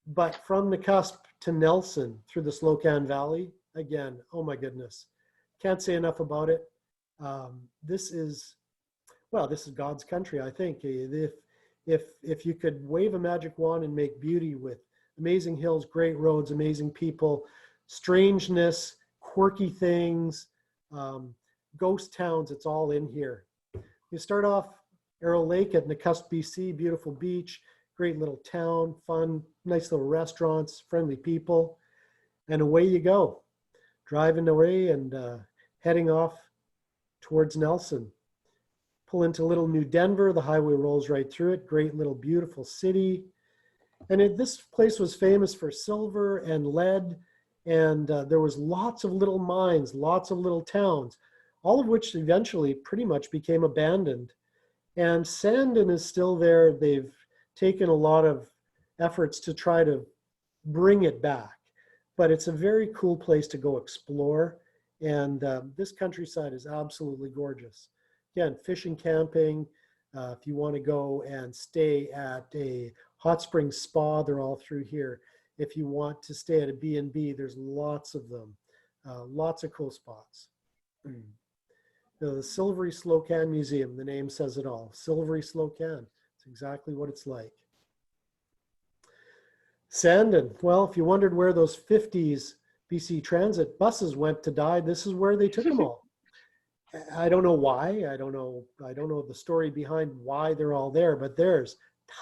But from Nakusp to Nelson through the Slocan Valley, again, oh my goodness, can't say enough about it. This is God's country, I think. If you could wave a magic wand and make beauty with amazing hills, great roads, amazing people, strangeness, quirky things, ghost towns, it's all in here. You start off Arrow Lake at Nakusp, BC, beautiful beach, great little town, fun, nice little restaurants, friendly people, and away you go. Driving away and heading off towards Nelson. Pull into Little New Denver, the highway rolls right through it, great little beautiful city. And this place was famous for silver and lead, and there was lots of little mines, lots of little towns, all of which eventually pretty much became abandoned. And Sandon is still there. They've taken a lot of efforts to try to bring it back, but it's a very cool place to go explore. And this countryside is absolutely gorgeous. Again, fishing, camping, if you want to go and stay at a hot spring spa, they're all through here. If you want to stay at a B&B, there's lots of them, lots of cool spots. The Silvery Slocan Museum, the name says it all. Silvery Slocan, it's exactly what it's like. Sandon, well, if you wondered where those 50s BC Transit buses went to die, this is where they took them all. I don't know why. I don't know the story behind why they're all there, but there's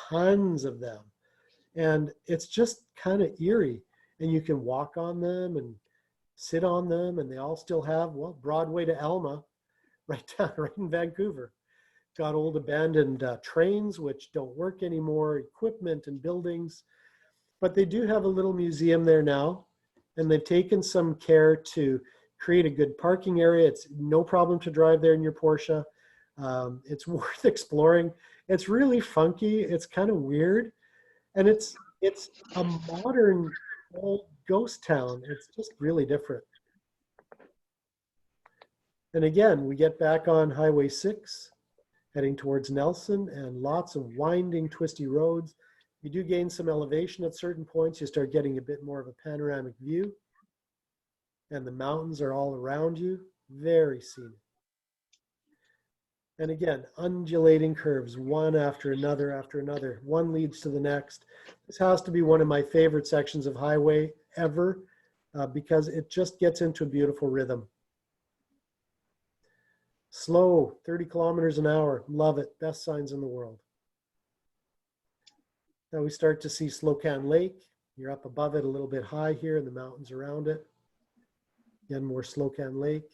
tons of them. And it's just kind of eerie. And you can walk on them and sit on them, and they all still have, well, Broadway to Alma, right in Vancouver. Got old abandoned trains, which don't work anymore, equipment and buildings. But they do have a little museum there now, and they've taken some care to create a good parking area. It's no problem to drive there in your Porsche. It's worth exploring. It's really funky. It's kind of weird. And it's a modern old ghost town. It's just really different. And again, we get back on Highway 6, heading towards Nelson, and lots of winding, twisty roads. You do gain some elevation at certain points. You start getting a bit more of a panoramic view. And the mountains are all around you. Very scenic. And again, undulating curves, one after another after another. One leads to the next. This has to be one of my favorite sections of highway ever because it just gets into a beautiful rhythm. Slow, 30 kilometers an hour. Love it. Best signs in the world. Now we start to see Slocan Lake. You're up above it a little bit high here in the mountains around it. Again, more Slocan Lake.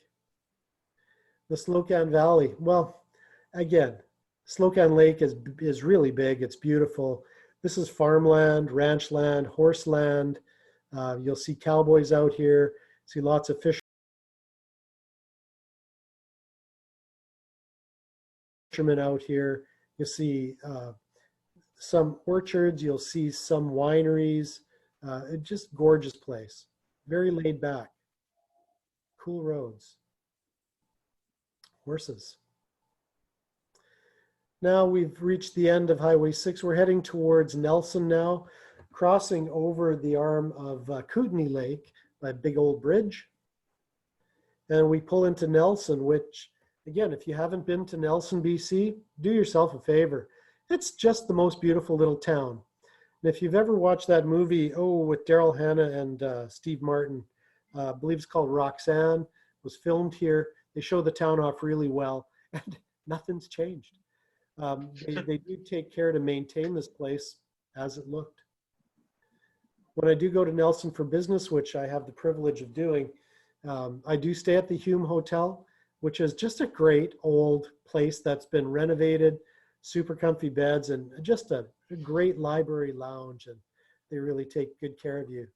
The Slocan Valley. Well, again, Slocan Lake is really big. It's beautiful. This is farmland, ranch land, horse land. You'll see cowboys out here. See lots of fishermen out here. You'll see some orchards. You'll see some wineries. Just gorgeous place. Very laid back. Cool roads. Horses. Now we've reached the end of Highway 6. We're heading towards Nelson now, crossing over the arm of Kootenay Lake by a big old bridge. and we pull into Nelson, which, again, if you haven't been to Nelson, BC, do yourself a favor. It's just the most beautiful little town. And if you've ever watched that movie, with Daryl Hannah and Steve Martin, I believe it's called Roxanne, was filmed here. They show the town off really well, and nothing's changed. They do take care to maintain this place as it looked. When I do go to Nelson for business, which I have the privilege of doing, I do stay at the Hume Hotel, which is just a great old place that's been renovated, super comfy beds, and just a great library lounge, and they really take good care of you.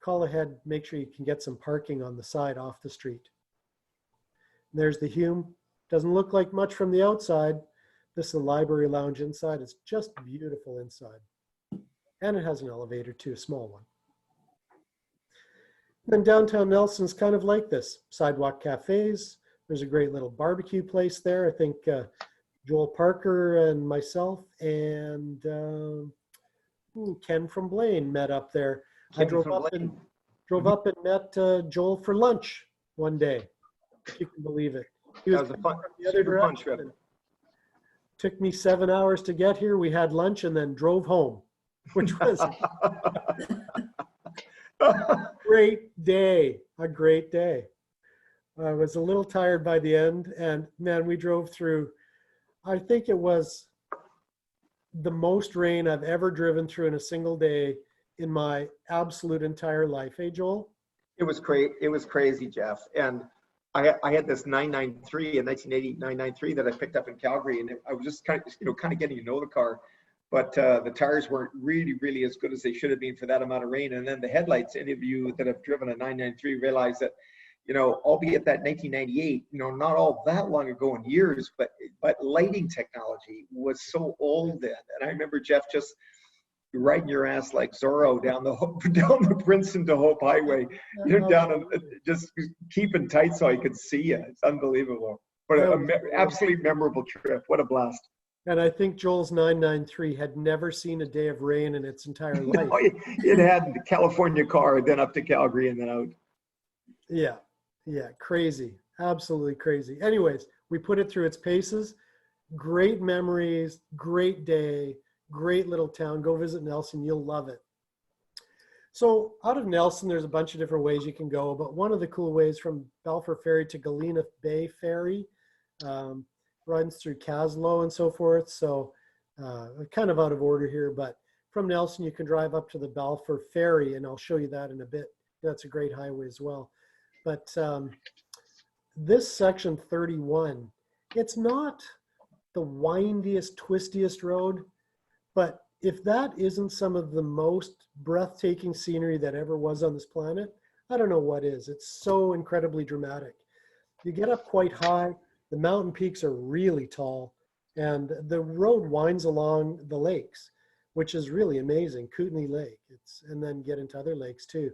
Call ahead, make sure you can get some parking on the side off the street. And there's the Hume. Doesn't look like much from the outside. This is a library lounge inside. It's just beautiful inside. And it has an elevator too, a small one. Then downtown Nelson's kind of like this. Sidewalk cafes. There's a great little barbecue place there. I think Joel Parker and myself and Ken from Blaine met up there. I drove up and met Joel for lunch one day, if you can believe it. He was That was a fun, from the other super fun direction. trip. Took me 7 hours to get here. We had lunch and then drove home, which was a great day. A great day. I was a little tired by the end, and man, we drove through, I think it was the most rain I've ever driven through in a single day in my absolute entire life. Hey, Joel? It was crazy. It was crazy, Jeff. And I had this 993, a 1980 993 that I picked up in Calgary, and I was just kind of getting to know the car, but the tires weren't really as good as they should have been for that amount of rain. And then the headlights. Any of you that have driven a 993 realize that, albeit that 1998, not all that long ago in years, but lighting technology was so old then. And I remember, Jeff, just riding your ass like Zorro down the Princeton to Hope Highway, just keeping tight so I could see you. It's unbelievable. But an absolutely memorable trip. What a blast. And I think Joel's 993 had never seen a day of rain in its entire life. No, it had the California car, then up to Calgary and then out. Yeah, crazy. Absolutely crazy. Anyways, we put it through its paces. Great memories, great day, great little town. Go visit Nelson. You'll love it. So out of Nelson, there's a bunch of different ways you can go, but one of the cool ways from Balfour Ferry to Galena Bay Ferry runs through Caslow and so forth. So kind of out of order here, but from Nelson, you can drive up to the Balfour Ferry, and I'll show you that in a bit. That's a great highway as well. But this section 31, it's not the windiest, twistiest road, but if that isn't some of the most breathtaking scenery that ever was on this planet, I don't know what is. It's so incredibly dramatic. You get up quite high, the mountain peaks are really tall, and the road winds along the lakes, which is really amazing. Kootenay Lake, and then get into other lakes too.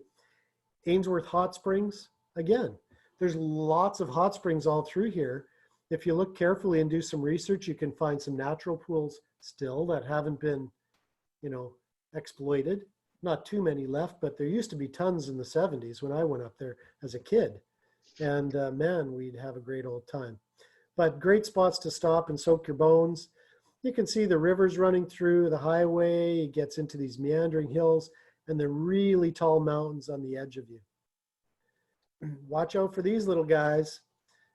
Ainsworth Hot Springs, again, there's lots of hot springs all through here. If you look carefully and do some research, you can find some natural pools still that haven't been, exploited. Not too many left, but there used to be tons in the 70s when I went up there as a kid. And man, we'd have a great old time. But great spots to stop and soak your bones. You can see the rivers running through the highway. It gets into these meandering hills and the really tall mountains on the edge of you. Watch out for these little guys.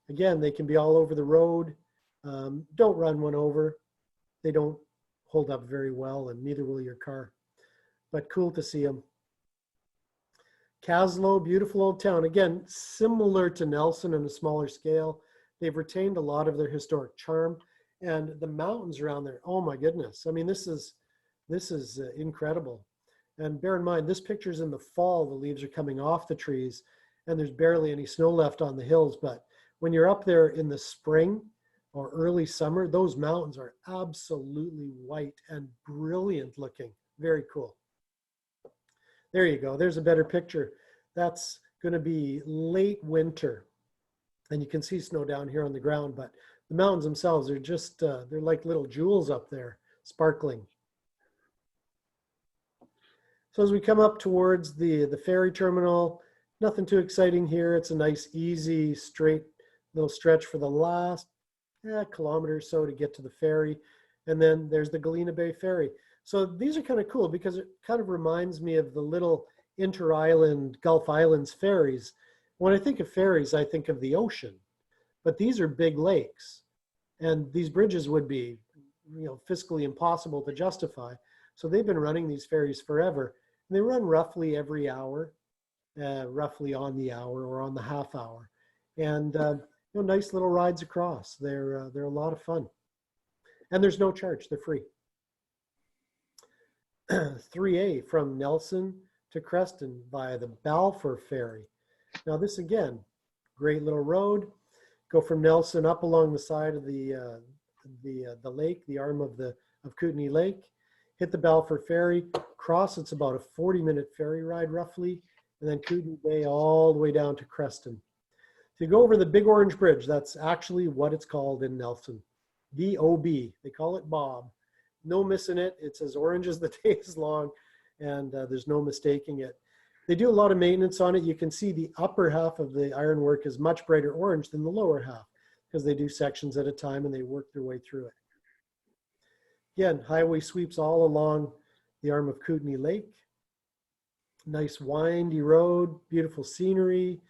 Again, they can be all over the road. Don't run one over. They don't hold up very well, and neither will your car. But cool to see them. Caslow, beautiful old town. Again, similar to Nelson on a smaller scale. They've retained a lot of their historic charm. And the mountains around there, oh my goodness. I mean, this is incredible. And bear in mind, this picture's in the fall. The leaves are coming off the trees, and there's barely any snow left on the hills. But when you're up there in the spring or early summer, those mountains are absolutely white and brilliant looking. Very cool. There you go. There's a better picture. That's going to be late winter. And you can see snow down here on the ground, but the mountains themselves are just, they're like little jewels up there, sparkling. So as we come up towards the ferry terminal, Nothing too exciting here. It's a nice, easy, straight little stretch for the last kilometer or so to get to the ferry. And then there's the Galena Bay Ferry. So these are kind of cool because it kind of reminds me of the little inter-island Gulf Islands ferries. When I think of ferries, I think of the ocean, but these are big lakes, and these bridges would be, fiscally impossible to justify. So they've been running these ferries forever, and they run roughly every hour, roughly on the hour or on the half hour, and nice little rides across. They're a lot of fun, and there's no charge. They're free. 3A from Nelson to Creston via the Balfour Ferry. Now this again, great little road. Go from Nelson up along the side of the lake, the arm of Kootenay Lake. Hit the Balfour Ferry, cross. It's about a 40-minute ferry ride roughly, and then Kootenay Bay all the way down to Creston. So you go over the Big Orange Bridge. That's actually what it's called in Nelson. B-O-B. They call it Bob. No missing it. It's as orange as the day is long, and there's no mistaking it. They do a lot of maintenance on it. You can see the upper half of the ironwork is much brighter orange than the lower half because they do sections at a time and they work their way through it. Again, highway sweeps all along the arm of Kootenay Lake. Nice windy road, beautiful scenery,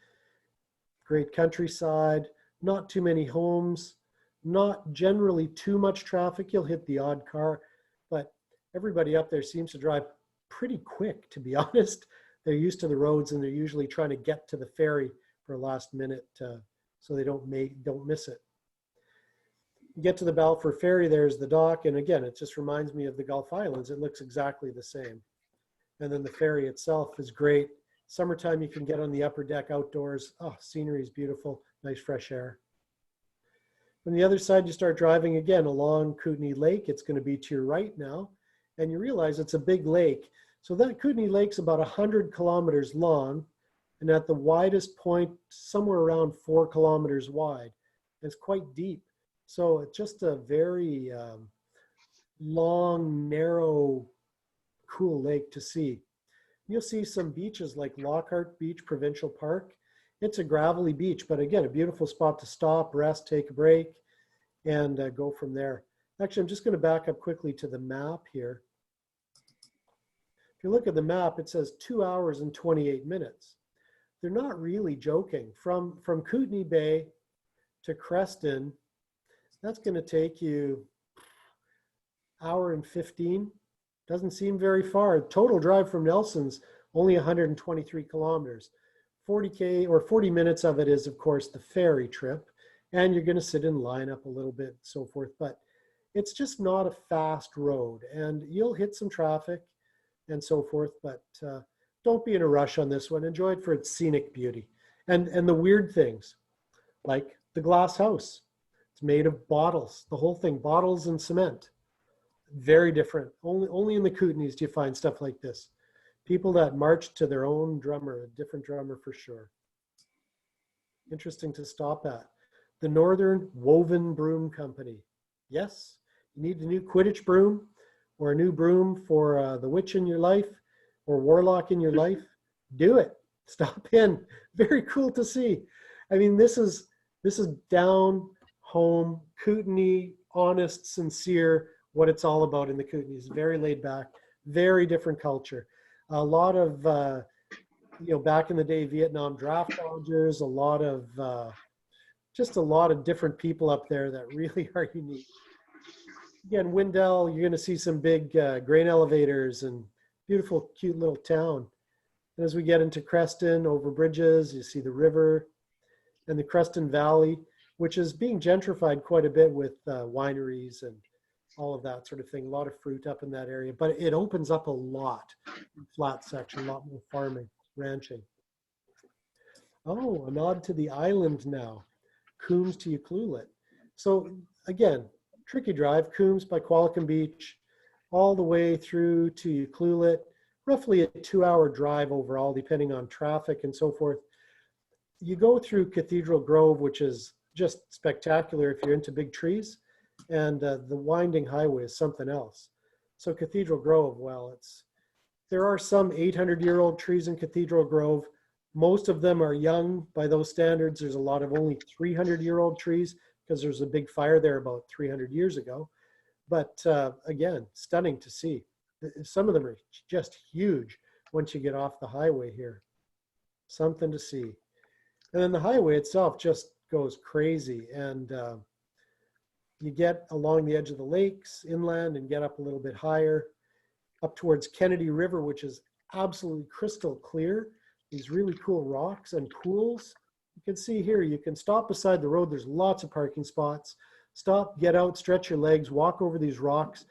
great countryside, not too many homes. Not generally too much traffic. You'll hit the odd car, but everybody up there seems to drive pretty quick, to be honest. They're used to the roads and they're usually trying to get to the ferry for last minute so they don't miss it. You get to the Balfour Ferry, there's the dock, and again, it just reminds me of the Gulf Islands. It looks exactly the same. And then the ferry itself is great. Summertime, you can get on the upper deck outdoors. Oh, scenery is beautiful, nice fresh air. From the other side, you start driving again along Kootenay Lake. It's going to be to your right now, and you realize it's a big lake. So that Kootenay Lake's about 100 kilometers long, and at the widest point, somewhere around 4 kilometers wide. It's quite deep. So it's just a very long, narrow, cool lake to see. You'll see some beaches like Lockhart Beach Provincial Park. It's a gravelly beach, but again, a beautiful spot to stop, rest, take a break, and go from there. Actually, I'm just going to back up quickly to the map here. If you look at the map, it says 2 hours and 28 minutes. They're not really joking. From Kootenay Bay to Creston, that's going to take you hour and 15. Doesn't seem very far. Total drive from Nelson's only 123 kilometers. 40 minutes of it is, of course, the ferry trip, and you're going to sit in line up a little bit, so forth. But it's just not a fast road, and you'll hit some traffic and so forth. But don't be in a rush on this one. Enjoy it for its scenic beauty and the weird things, like the glass house. It's made of bottles. The whole thing, bottles and cement. Very different. Only in the Kootenays do you find stuff like this. People that march to their own drummer, a different drummer for sure. Interesting to stop at. The Northern Woven Broom Company. Yes, you need a new Quidditch broom or a new broom for the witch in your life or warlock in your life. Do it. Stop in. Very cool to see. I mean, this is down home, Kootenay, honest, sincere, what it's all about in the Kootenays. Very laid back, very different culture. A lot of, back in the day, Vietnam draft dodgers, just a lot of different people up there that really are unique. Again, Wendell, you're going to see some big grain elevators and beautiful, cute little town. And as we get into Creston, over bridges, you see the river and the Creston Valley, which is being gentrified quite a bit with wineries and all of that sort of thing. A lot of fruit up in that area, but it opens up a lot. Flat section, a lot more farming, ranching. Oh, a nod to the island now. Coombs to Ucluelet. So again, tricky drive, Coombs by Qualicum Beach, all the way through to Ucluelet, roughly a 2-hour drive overall, depending on traffic and so forth. You go through Cathedral Grove, which is just spectacular if you're into big trees, and the winding highway is something else. So Cathedral Grove, well, there are some 800-year-old trees in Cathedral Grove, Most of them are young by those standards. There's a lot of only 300-year-old trees because there's a big fire there about 300 years ago. But again, stunning to see. Some of them are just huge once you get off the highway here. Something to see. And then the highway itself just goes crazy. And you get along the edge of the lakes inland and get up a little bit higher, up towards Kennedy River, which is absolutely crystal clear. These really cool rocks and pools. You can see here, you can stop beside the road. There's lots of parking spots. Stop, get out, stretch your legs, walk over these rocks.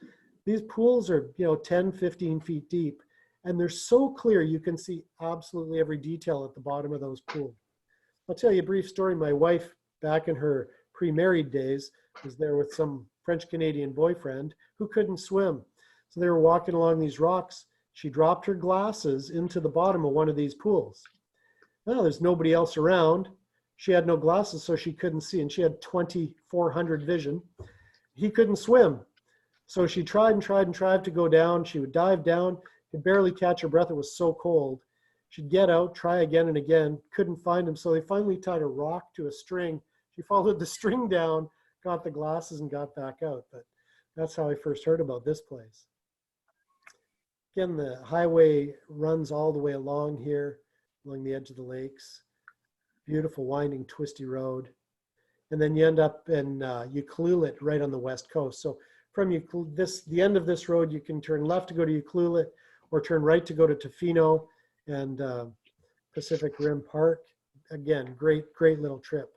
These pools are, 10, 15 feet deep, and they're so clear you can see absolutely every detail at the bottom of those pools. I'll tell you a brief story. My wife, back in her pre-married days, was there with some French-Canadian boyfriend who couldn't swim. So they were walking along these rocks. She dropped her glasses into the bottom of one of these pools. Well, there's nobody else around. She had no glasses, so she couldn't see, and she had 2400 vision. He couldn't swim. So she tried and tried and tried to go down. She would dive down, could barely catch her breath. It was so cold. She'd get out, try again and again, couldn't find him. So they finally tied a rock to a string. She followed the string down, got the glasses, and got back out. But that's how I first heard about this place. Again, the highway runs all the way along here, along the edge of the lakes. Beautiful, winding, twisty road. And then you end up in Ucluelet, right on the west coast. So from the end of this road, you can turn left to go to Ucluelet, or turn right to go to Tofino and Pacific Rim Park. Again, great little trip.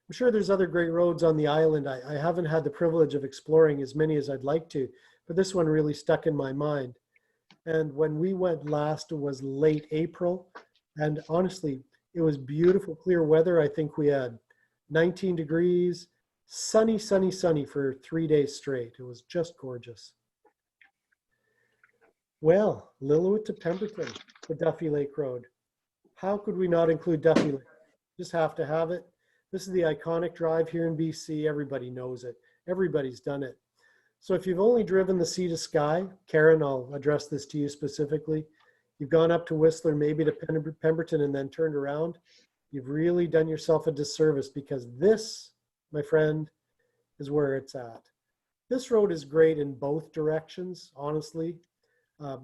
I'm sure there's other great roads on the island. I haven't had the privilege of exploring as many as I'd like to, but this one really stuck in my mind. And when we went last, it was late April. And honestly, it was beautiful, clear weather. I think we had 19 degrees, sunny, sunny, sunny for 3 days straight. It was just gorgeous. Well, Lillooet to Pemberton, the Duffy Lake Road. How could we not include Duffy Lake? Just have to have it. This is the iconic drive here in BC. Everybody knows it. Everybody's done it. So if you've only driven the Sea to Sky, Karen, I'll address this to you specifically. You've gone up to Whistler, maybe to Pemberton, and then turned around. You've really done yourself a disservice, because this, my friend, is where it's at. This road is great in both directions, honestly.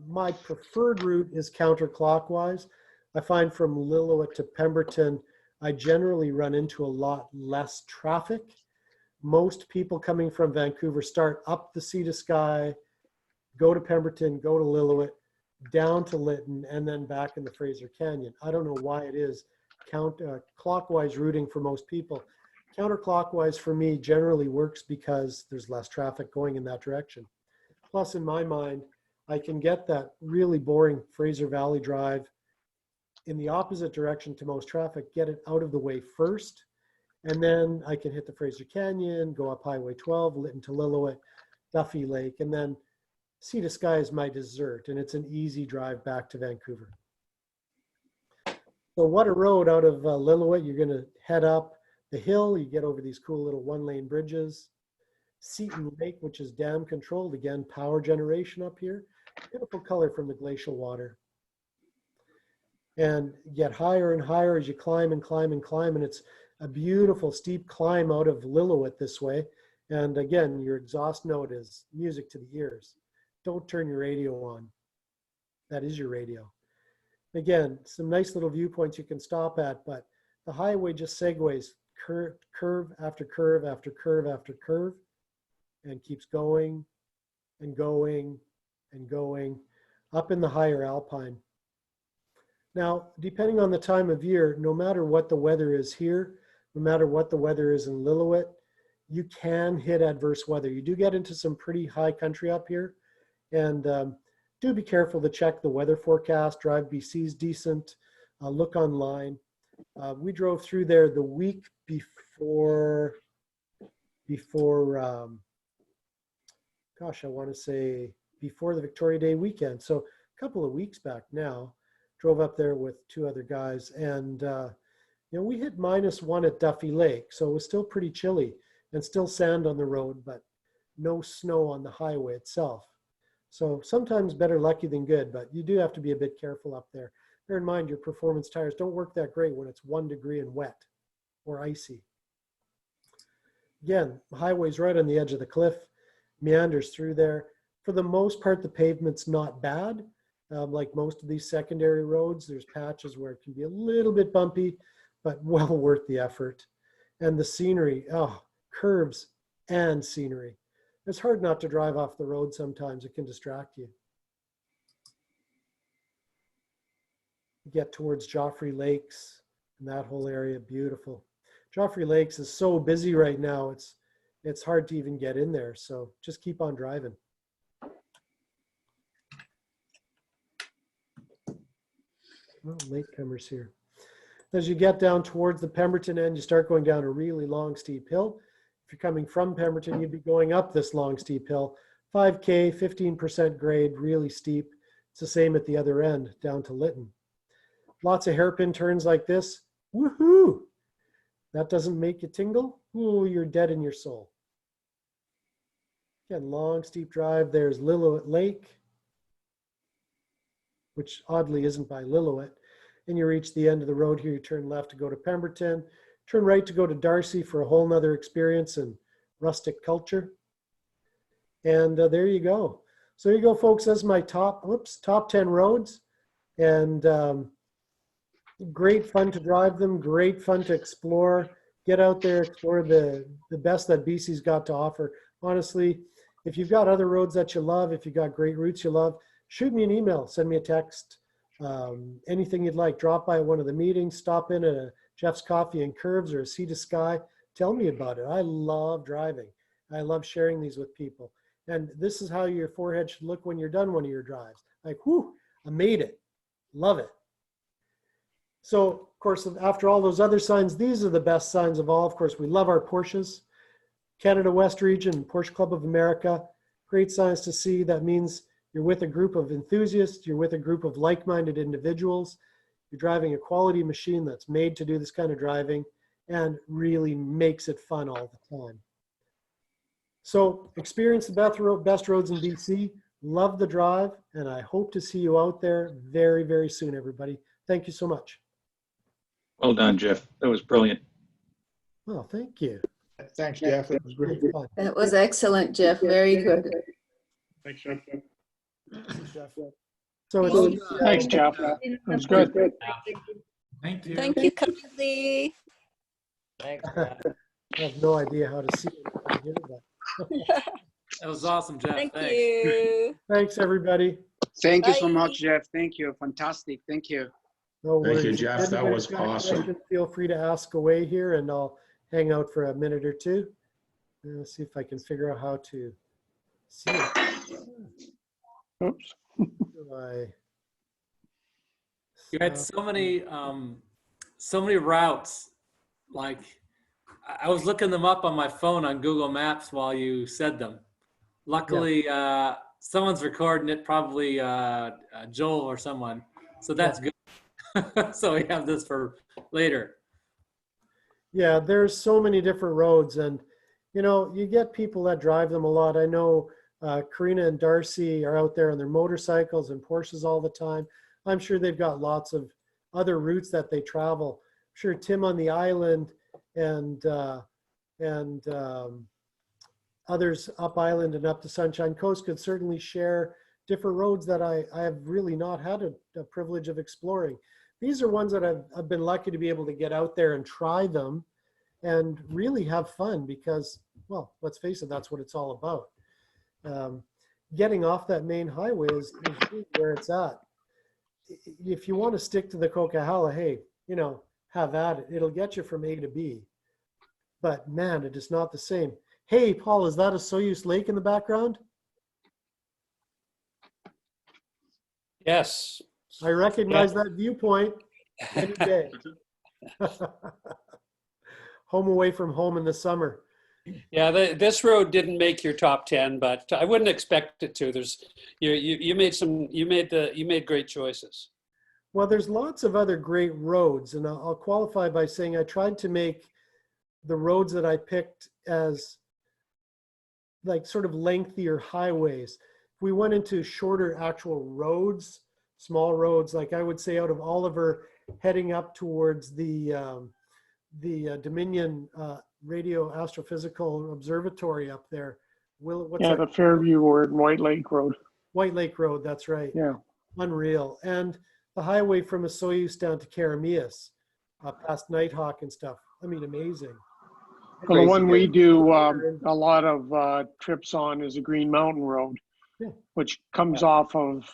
My preferred route is counterclockwise. I find from Lillooet to Pemberton, I generally run into a lot less traffic. Most people coming from Vancouver start up the Sea to Sky, go to Pemberton, go to Lillooet, down to Lytton, and then back in the Fraser Canyon. I don't know why it is clockwise routing for most people. Counterclockwise for me generally works because there's less traffic going in that direction. Plus, in my mind, I can get that really boring Fraser Valley Drive in the opposite direction to most traffic, get it out of the way first, and then I can hit the Fraser Canyon, go up Highway 12, Lytton to Lillooet, Duffy Lake, and then Sea to Sky is my dessert, and it's an easy drive back to Vancouver. So what a road out of Lillooet. You're going to head up the hill. You get over these cool little one-lane bridges. Seton Lake, which is dam controlled. Again, power generation up here. Beautiful color from the glacial water. And get higher and higher as you climb and climb and climb. And it's a beautiful steep climb out of Lillooet this way. And again, your exhaust note is music to the ears. Don't turn your radio on. That is your radio. Again, some nice little viewpoints you can stop at, but the highway just segues curve after curve after curve after curve, and keeps going and going and going up in the higher alpine. Now, depending on the time of year, no matter what the weather is here, no matter what the weather is in Lillooet, you can hit adverse weather. You do get into some pretty high country up here, and do be careful to check the weather forecast. Drive BC's decent. Look online. We drove through there the week before gosh, I want to say before the Victoria Day weekend. So a couple of weeks back now, drove up there with two other guys, and we hit -1 at Duffy Lake. So it was still pretty chilly and still sand on the road, but no snow on the highway itself. So sometimes better lucky than good, but you do have to be a bit careful up there. bear in mind your performance tires don't work that great when it's 1 degree and wet or icy. Again, the highway's right on the edge of the cliff, meanders through there. For the most part, the pavement's not bad. Like most of these secondary roads, there's patches where it can be a little bit bumpy, but well worth the effort. And the scenery, oh, curves and scenery. It's hard not to drive off the road sometimes. It can distract you. You get towards Joffrey Lakes and that whole area, beautiful. Joffrey Lakes is so busy right now, it's hard to even get in there. So just keep on driving. Well, latecomers here. As you get down towards the Pemberton end, you start going down a really long, steep hill. If you're coming from Pemberton, you'd be going up this long, steep hill. 5K, 15% grade, really steep. It's the same at the other end, down to Lytton. Lots of hairpin turns like this. Woohoo! That doesn't make you tingle? Ooh, you're dead in your soul. Again, long, steep drive. There's Lillooet Lake, which oddly isn't by Lillooet. And you reach the end of the road here. You turn left to go to Pemberton. Turn right to go to Darcy for a whole nother experience in rustic culture. And there you go. So there you go, folks. That's my top 10 roads. And great fun to drive them. Great fun to explore. Get out there, explore the best that BC's got to offer. Honestly, if you've got other roads that you love, if you've got great routes you love, shoot me an email, send me a text, anything you'd like. Drop by one of the meetings, stop in at a Jeff's Coffee and Curves or a Sea to Sky. Tell me about it. I love driving. I love sharing these with people. And this is how your forehead should look when you're done one of your drives. Like, whew, I made it. Love it. So, of course, after all those other signs, these are the best signs of all. Of course, we love our Porsches. Canada West Region, Porsche Club of America. Great signs to see. That means you're with a group of enthusiasts. You're with a group of like-minded individuals. You're driving a quality machine that's made to do this kind of driving and really makes it fun all the time. So experience the best roads in BC. Love the drive, and I hope to see you out there very, very soon, everybody. Thank you so much. Well done, Jeff. That was brilliant. Well, thank you. Thanks, Jeff. That was great. Fun. That was excellent, Jeff. Very good. Thanks, Jeff. So it's, Thanks, Jeff. That was good. Thank you. Thank you kindly. Thanks. I have no idea how to see it from here, but That was awesome, Jeff. Thank Thanks. you. thanks, everybody. Thank you so Bye. much, Jeff. Thank you. Fantastic. Thank you. No Thank you, worries. Jeff. If That anybody's was got a awesome. question, feel free to ask away here, and I'll hang out for a minute or two. Let's see if I can figure out how to see it. Oops. Do I You had stop? so many routes. Like I was looking them up on my phone on Google Maps while you said them. Luckily, someone's recording it, probably Joel or someone. So that's good. So we have this for later. Yeah, there's so many different roads, and you know, you get people that drive them a lot. I know Karina and Darcy are out there on their motorcycles and Porsches all the time. I'm sure they've got lots of other routes that they travel. I'm sure Tim on the island and others up island and up the Sunshine Coast could certainly share different roads that I have really not had a privilege of exploring. These are ones that I've been lucky to be able to get out there and try them and really have fun because, well, let's face it, that's what it's all about. Getting off that main highway is really where it's at. If you want to stick to the Coquihalla, hey, you know, have at it. It'll get you from A to B. But man, it is not the same. Hey, Paul, is that a Soyuz Lake in the background? Yes. I recognize that viewpoint any day. Home away from home in the summer. Yeah, this road didn't make your top 10, but I wouldn't expect it to. You made great choices. Well, there's lots of other great roads, and I'll qualify by saying I tried to make the roads that I picked as like sort of lengthier highways. If we went into shorter actual roads, small roads. Like I would say out of Oliver heading up towards the Dominion Radio Astrophysical Observatory up there. What's Yeah, that? the Fairview or White Lake Road. White Lake Road, that's right. Yeah. Unreal. And the highway from Osoyoos down to Karamias, past Nighthawk and stuff. I mean, amazing. Well, the one we do Crazy. a lot of trips on is the Green Mountain Road, Yeah. which comes off of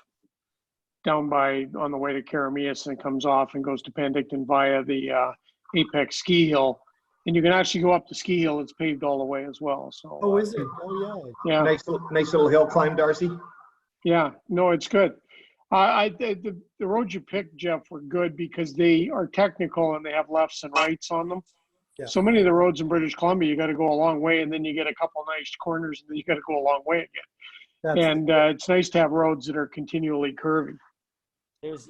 down by on the way to Karamias and comes off and goes to Penticton via the Apex Ski Hill. And you can actually go up the ski hill. It's paved all the way as well. So. Oh, is it? Oh, yeah. Yeah. Nice little hill climb, Darcy. Yeah. No, it's good. The roads you picked, Jeff, were good because they are technical and they have lefts and rights on them. Yeah. So many of the roads in British Columbia, you got to go a long way, and then you get a couple nice corners, and then you got to go a long way again. That's, And it's nice to have roads that are continually curving. There's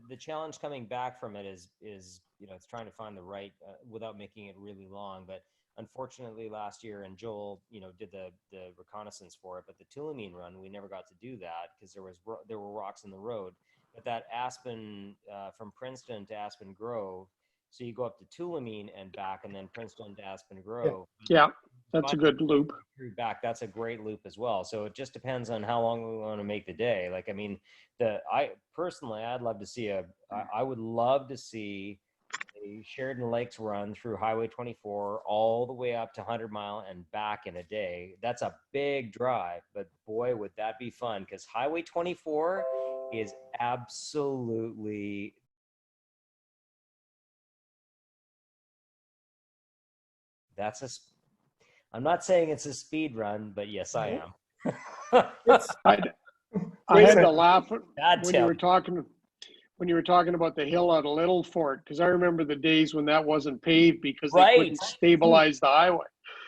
the challenge coming back from it is it's trying to find the right without making it really long. But unfortunately, last year, and Joel did the reconnaissance for it, but the Tulameen run we never got to do that because there were rocks in the road. But that Aspen from Princeton to Aspen Grove. So you go up to Tulameen and back, and then Princeton to Aspen Grove. Yeah, that's a good loop. Back, that's a great loop as well. So it just depends on how long we want to make the day. Like, I mean, I'd love to see I would love to see a Sheridan Lakes run through Highway 24 all the way up to 100 Mile and back in a day. That's a big drive, but boy, would that be fun because Highway 24 is absolutely I'm not saying it's a speed run, but yes, I am. I had to laugh Bad when tip. you were talking about the hill out of Little Fort, because I remember the days when that wasn't paved because they Right. couldn't stabilize the highway.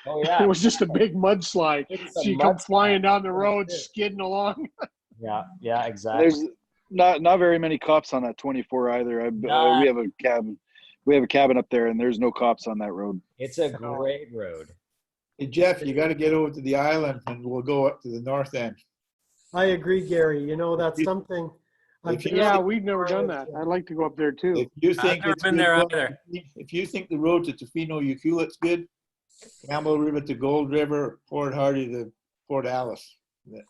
Oh yeah. It was just a big mudslide. It's So a you come mudslide. flying down the road, skidding along. Yeah, exactly. There's not very many cops on that 24 either. Nah. We have a cabin. We have a cabin up there, and there's no cops on that road. It's a great road. Hey, Jeff, you got to get over to the island and we'll go up to the north end. I agree, Gary. That's something. If you- Yeah, we've never done that. I'd like to go up there too. If you think never it's been good there going- either. If you think the road to Tofino Uculet's good, Campbell River to Gold River, Port Hardy to Port Alice,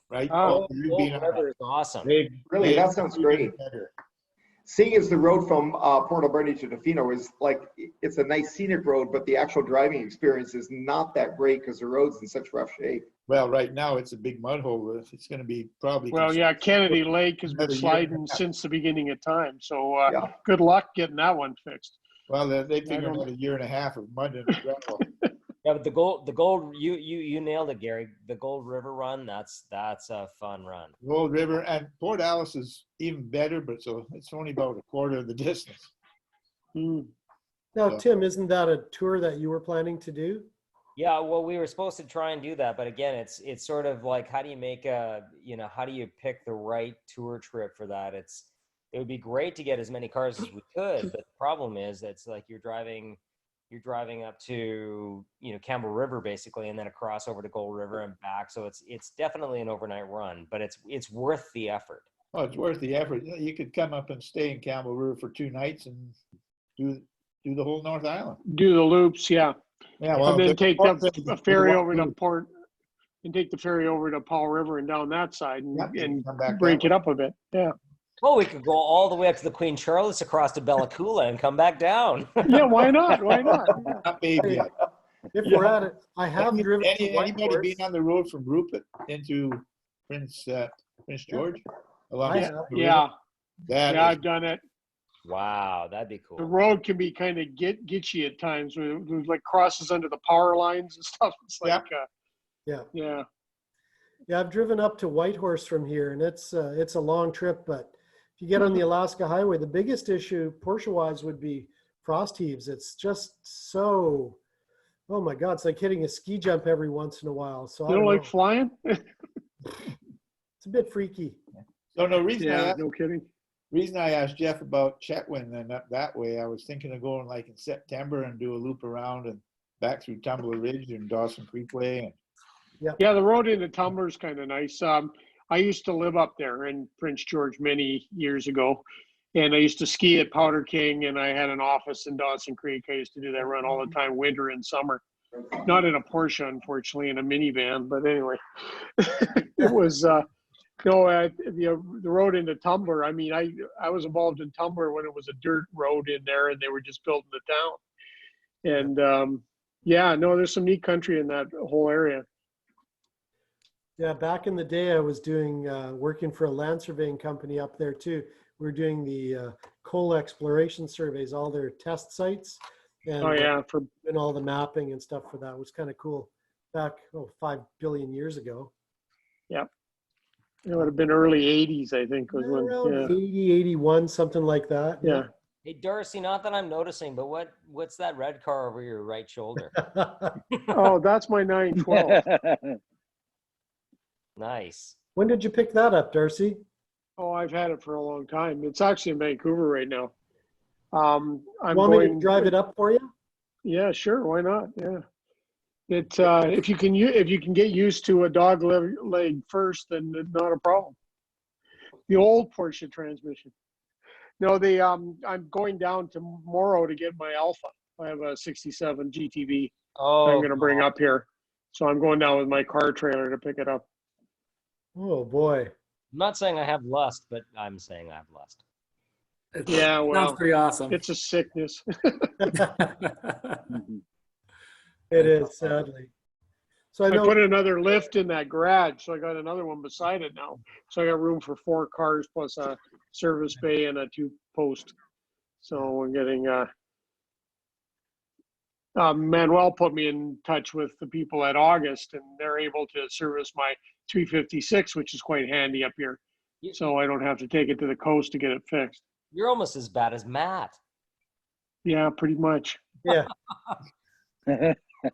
right? Oh, You've Gold been on River is awesome. Really, that sounds great. better. Seeing as the road from Port Alberni to Tofino is like, it's a nice scenic road, but the actual driving experience is not that great because the road's in such rough shape. Well, right now it's a big mud hole. It's going to be probably. Well, yeah, Kennedy Lake has been Another year sliding and a half. since the beginning of time. So Yeah. good luck getting that one fixed. Well, they figure don't- another year and a half of mud and gravel. Yeah, but the gold, you nailed it, Gary. The Gold River run, that's a fun run. Gold River and Port Alice is even better, but it's only about a quarter of the distance. Hmm. Now, So- Tim, isn't that a tour that you were planning to do? Yeah, well, we were supposed to try and do that, but again, it's sort of like how do you make how do you pick the right tour trip for that? It would be great to get as many cars as we could, but the problem is it's like you're driving up to Campbell River basically, and then across over to Gold River and back. So it's definitely an overnight run, but it's worth the effort. Oh, it's worth the effort. You could come up and stay in Campbell River for 2 nights and do the whole North Island. Do the loops, yeah. Yeah, well, And then take the the ferry over to Port, and take the ferry over to Paul River and down that side Yep, and come back break that it up a bit. Yeah. Oh, we could go all the way up to the Queen Charlotte across to Bella Coola and come back down. Yeah, why not? Why not? Yeah. Not paved yet. If we're at it, I have driven. to Anybody Whitehorse. been on the road from Rupert into Prince George? Along I the have. river? Yeah, That yeah, is- I've done it. Wow, that'd be The cool. road can be kind of gitchy at times, with like crosses under the power lines and stuff. It's like, Yeah. yeah. Yeah, I've driven up to Whitehorse from here, and it's a long trip. But if you get on the Alaska Highway, the biggest issue Porsche-wise would be frost heaves. It's just so, oh my God, it's like hitting a ski jump every once in a while. So I You don't don't know. like flying? It's a bit freaky. So no reason. Yeah, no kidding. Reason I asked Jeff about Chetwynd and up that way, I was thinking of going like in September and do a loop around and back through Tumbler Ridge and Dawson Creekway. And Yeah, the road into Tumbler's kind of nice. I used to live up there in Prince George many years ago. And I used to ski at Powder King, and I had an office in Dawson Creek. I used to do that run all the time, winter and summer. Not in a Porsche, unfortunately, in a minivan. But anyway, it was the road into Tumbler. I mean, I was involved in Tumbler when it was a dirt road in there, and they were just building the town. And yeah, no, there's some neat country in that whole area. Yeah, back in the day, I was doing working for a land surveying company up there too. We were doing the coal exploration surveys, all their test sites, and Oh yeah, for and all the mapping and stuff for that. It was kind of cool. Back 5 billion years ago. it would have been early '80s, I think, was Around when. 80, 81, something like that. Yeah. Hey, Darcy, not that I'm noticing, but what's that red car over your right shoulder? Oh, that's my 912. Nice. When did you pick that up, Darcy? Oh, I've had it for a long time. It's actually in Vancouver right now. I'm Want me to going. drive it up for you? Yeah, sure. Why not? Yeah. It if you can get used to a dog leg first, then it's not a problem. The old Porsche transmission. No, I'm going down to Morrow to get my Alpha. I have a '67 GTV. Oh, I'm going to bring up here, so I'm going down with my car trailer to pick it up. Oh boy. I'm not saying I have lust, but I'm saying I have lust. Yeah, well, Sounds pretty awesome. it's a sickness. It is, sadly. So I I know put another lift in that garage, so I got another one beside it now. So I got room for 4 cars plus a service bay and a 2-post. So we're getting. Manuel put me in touch with the people at August, and they're able to service my 356, which is quite handy up here. So I don't have to take it to the coast to get it fixed. You're almost as bad as Matt. Yeah, pretty much. yeah.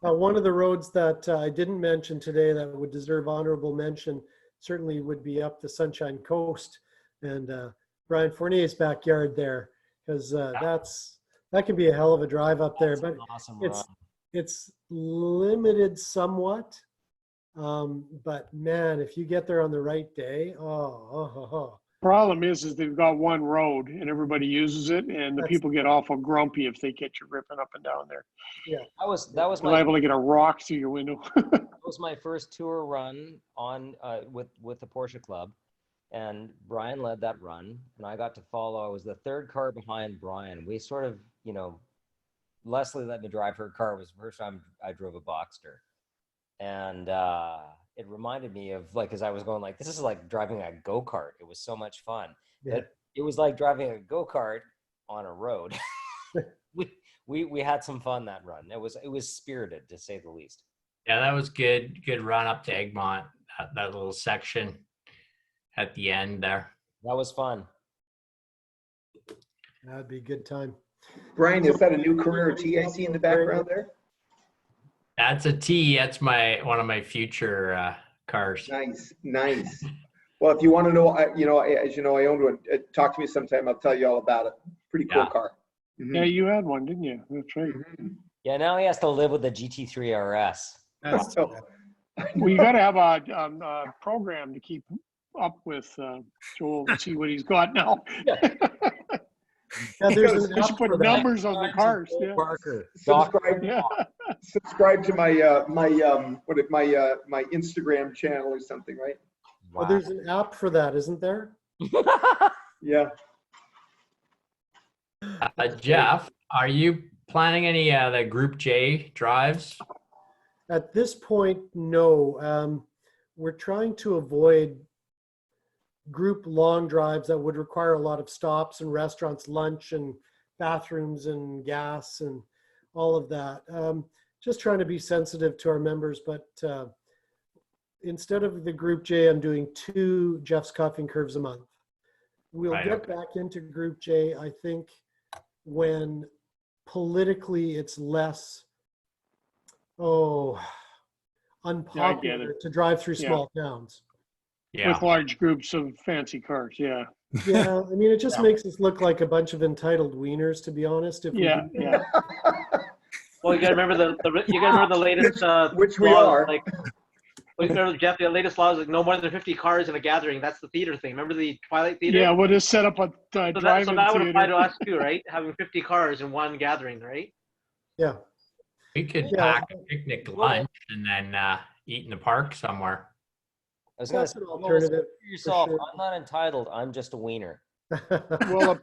One of the roads that I didn't mention today that would deserve honorable mention certainly would be up the Sunshine Coast and Brian Fournier's backyard there, because that can be a hell of a drive up there. But Awesome it's limited somewhat. But man, if you get there on the right day, Problem is they've got one road and everybody uses it, and the people get awful grumpy if they get you ripping up and down there. Yeah, that was You're liable to get a rock through your window. That was my first tour run on with the Porsche Club, and Brian led that run, and I got to follow. I was the 3rd car behind Brian. We sort of, Leslie let me drive her car. It was the first time I drove a Boxster, and it reminded me of, like, as I was going, like, this is like driving a go-kart. It was so much fun. Yeah. It was like driving a go-kart on a road. we had some fun that run. It was spirited, to say the least. Yeah, that was good run up to Egmont, that little section at the end there. That was fun. that'd be a good time. Brian, is that a new career T I see in the background there? That's a T. That's one of my future cars. Nice. Well, if you want to know, as you know, I owned one. Talk to me sometime. I'll tell you all about it. Pretty cool car. Yeah, you had one, didn't you? That's right. Yeah, now he has to live with the GT3 RS. So, Well, you got to have a program to keep up with Joel to see what he's got now. Yeah, there's You should put numbers on the cars. Yeah. Parker. subscribe to my my Instagram channel or something, right? Well, there's an app for that, isn't there? Yeah. Jeff, are you planning any the Group J drives? At this point, no. We're trying to avoid group long drives that would require a lot of stops and restaurants, lunch and bathrooms and gas and all of that. Just trying to be sensitive to our members, but instead of the Group J, I'm doing 2 Jeff's Coffee Curves a month. We'll get back into Group J, I think, when politically it's less unpopular to drive through small towns. Yeah. With large groups of fancy cars, yeah. Yeah, I mean, it just makes us look like a bunch of entitled wieners, to be honest. If Yeah. Well, you gotta remember the latest which we law, are. like Remember, Jeff, the latest law is like no more than 50 cars in a gathering. That's the theater thing. Remember the Twilight Theater? Yeah, we'll just set up a So drive-in that would apply theater. to us too, right? Having 50 cars in one gathering, right? Yeah. We could Yeah. pack a picnic lunch and then eat in the park somewhere. I was gonna That's say, an Joel, alternative. speak for yourself. sure. I'm not entitled. I'm just a wiener. Well,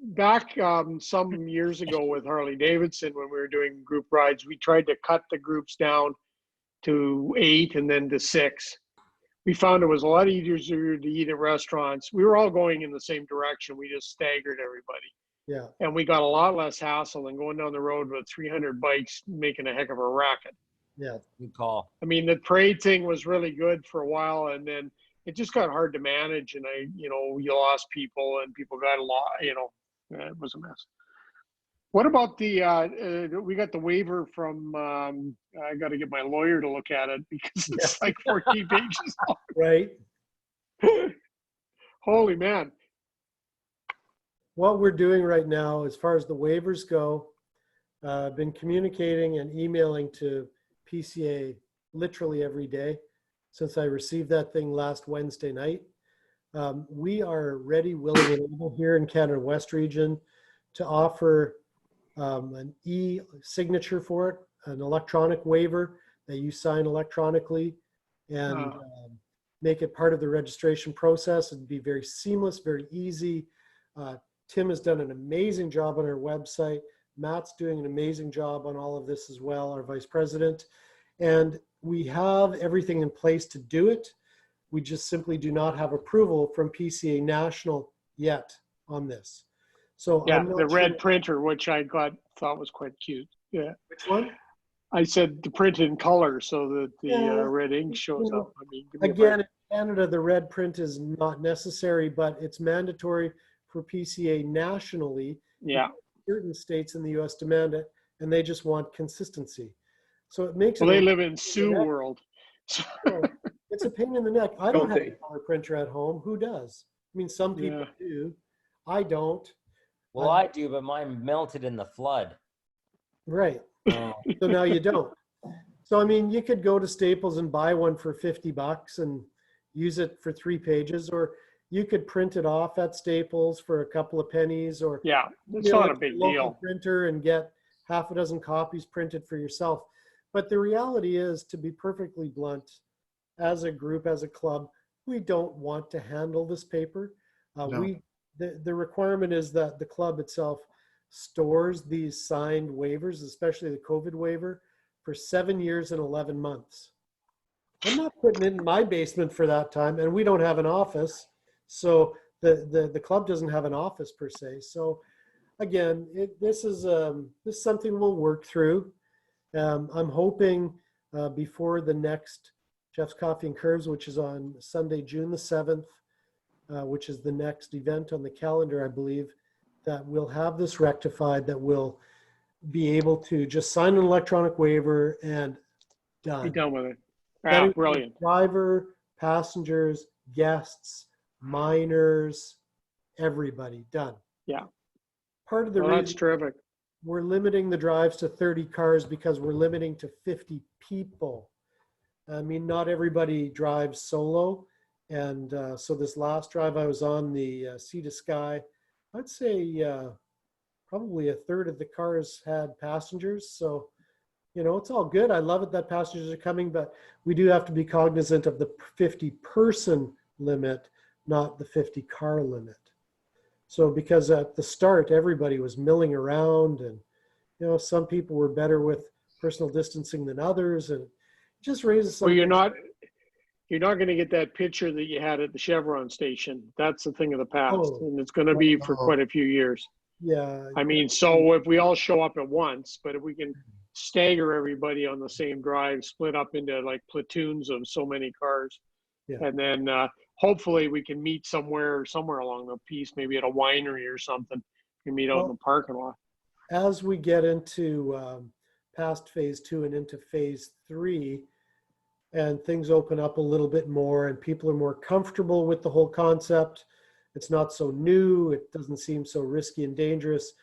back some years ago with Harley Davidson, when we were doing group rides, we tried to cut the groups down to 8 and then to 6. We found it was a lot easier to eat at restaurants. We were all going in the same direction. We just staggered everybody. Yeah. And we got a lot less hassle than going down the road with 300 bikes making a heck of a racket. Yeah. Good call. I mean, the parade thing was really good for a while, and then it just got hard to manage. And you lost people, and people got a lot. It was a mess. What about we got the waiver from? I got to get my lawyer to look at it because it's like 14 pages long. Right. Holy man! What we're doing right now, as far as the waivers go, I've been communicating and emailing to PCA literally every day since I received that thing last Wednesday night. We are ready, willing, and able here in Canada West region to offer an e-signature for it, an electronic waiver that you sign electronically and make it part of the registration process. It'd be very seamless, very easy. Tim has done an amazing job on our website. Matt's doing an amazing job on all of this as well, our vice president. And we have everything in place to do it. We just simply do not have approval from PCA National yet on this. So Yeah, I'm not the sure- red printer, which I thought was quite cute. Yeah. Which one? I said to print in color so that the Yeah, red ink shows you know, up. I mean, give me a break. Again, in Canada, the red print is not necessary, but it's mandatory for PCA nationally. Yeah. Certain states in the US demand it, and they just want consistency. So it makes Well, it they a- live in Sioux world. It's a pain in the neck. I don't Don't have they? a color printer at home. Who does? I mean, some people Yeah. do. I don't. Well, I do, but mine melted in the flood. Right. Oh. So now you don't. So, I mean, you could go to Staples and buy one for $50 and use it for 3 pages, or you could print it off at Staples for a couple of pennies, or Yeah, it's you know, not a at big your local deal. printer and get half a dozen copies printed for yourself. But the reality is, to be perfectly blunt, as a group, as a club, we don't want to handle this paper. No. The requirement is that the club itself stores these signed waivers, especially the COVID waiver, for 7 years and 11 months. I'm not putting it in my basement for that time, and we don't have an office. So the club doesn't have an office per se. So again, this is something we'll work through. I'm hoping before the next Jeff's Coffee and Curves, which is on Sunday, June the 7th, which is the next event on the calendar, I believe, that we'll have this rectified, that we'll be able to just sign an electronic waiver and done. Be done with it. That Yeah, includes brilliant. Driver, passengers, guests, minors, everybody, done. Yeah. Part of the Well, that's reason terrific. we're limiting the drives to 30 cars because we're limiting to 50 people. I mean, not everybody drives solo. And so this last drive I was on, the Sea to Sky, I'd say probably a third of the cars had passengers. So, you know, it's all good. I love it that passengers are coming, but we do have to be cognizant of the 50-person limit, not the 50-car limit. So because at the start, everybody was milling around, and, you know, some people were better with personal distancing than others, and it just raises some. Well, you're not going to get that picture that you had at the Chevron station. That's a thing of the past, Oh. and it's going to be for quite a few years. Yeah. I mean, so if we all show up at once, but if we can stagger everybody on the same drive, split up into like platoons of so many cars, Yeah. and then hopefully we can meet somewhere along the piece, maybe at a winery or something. We can meet out in the parking lot. As we get into past phase 2 and into phase 3, and things open up a little bit more and people are more comfortable with the whole concept, it's not so new, it doesn't seem so risky and dangerous,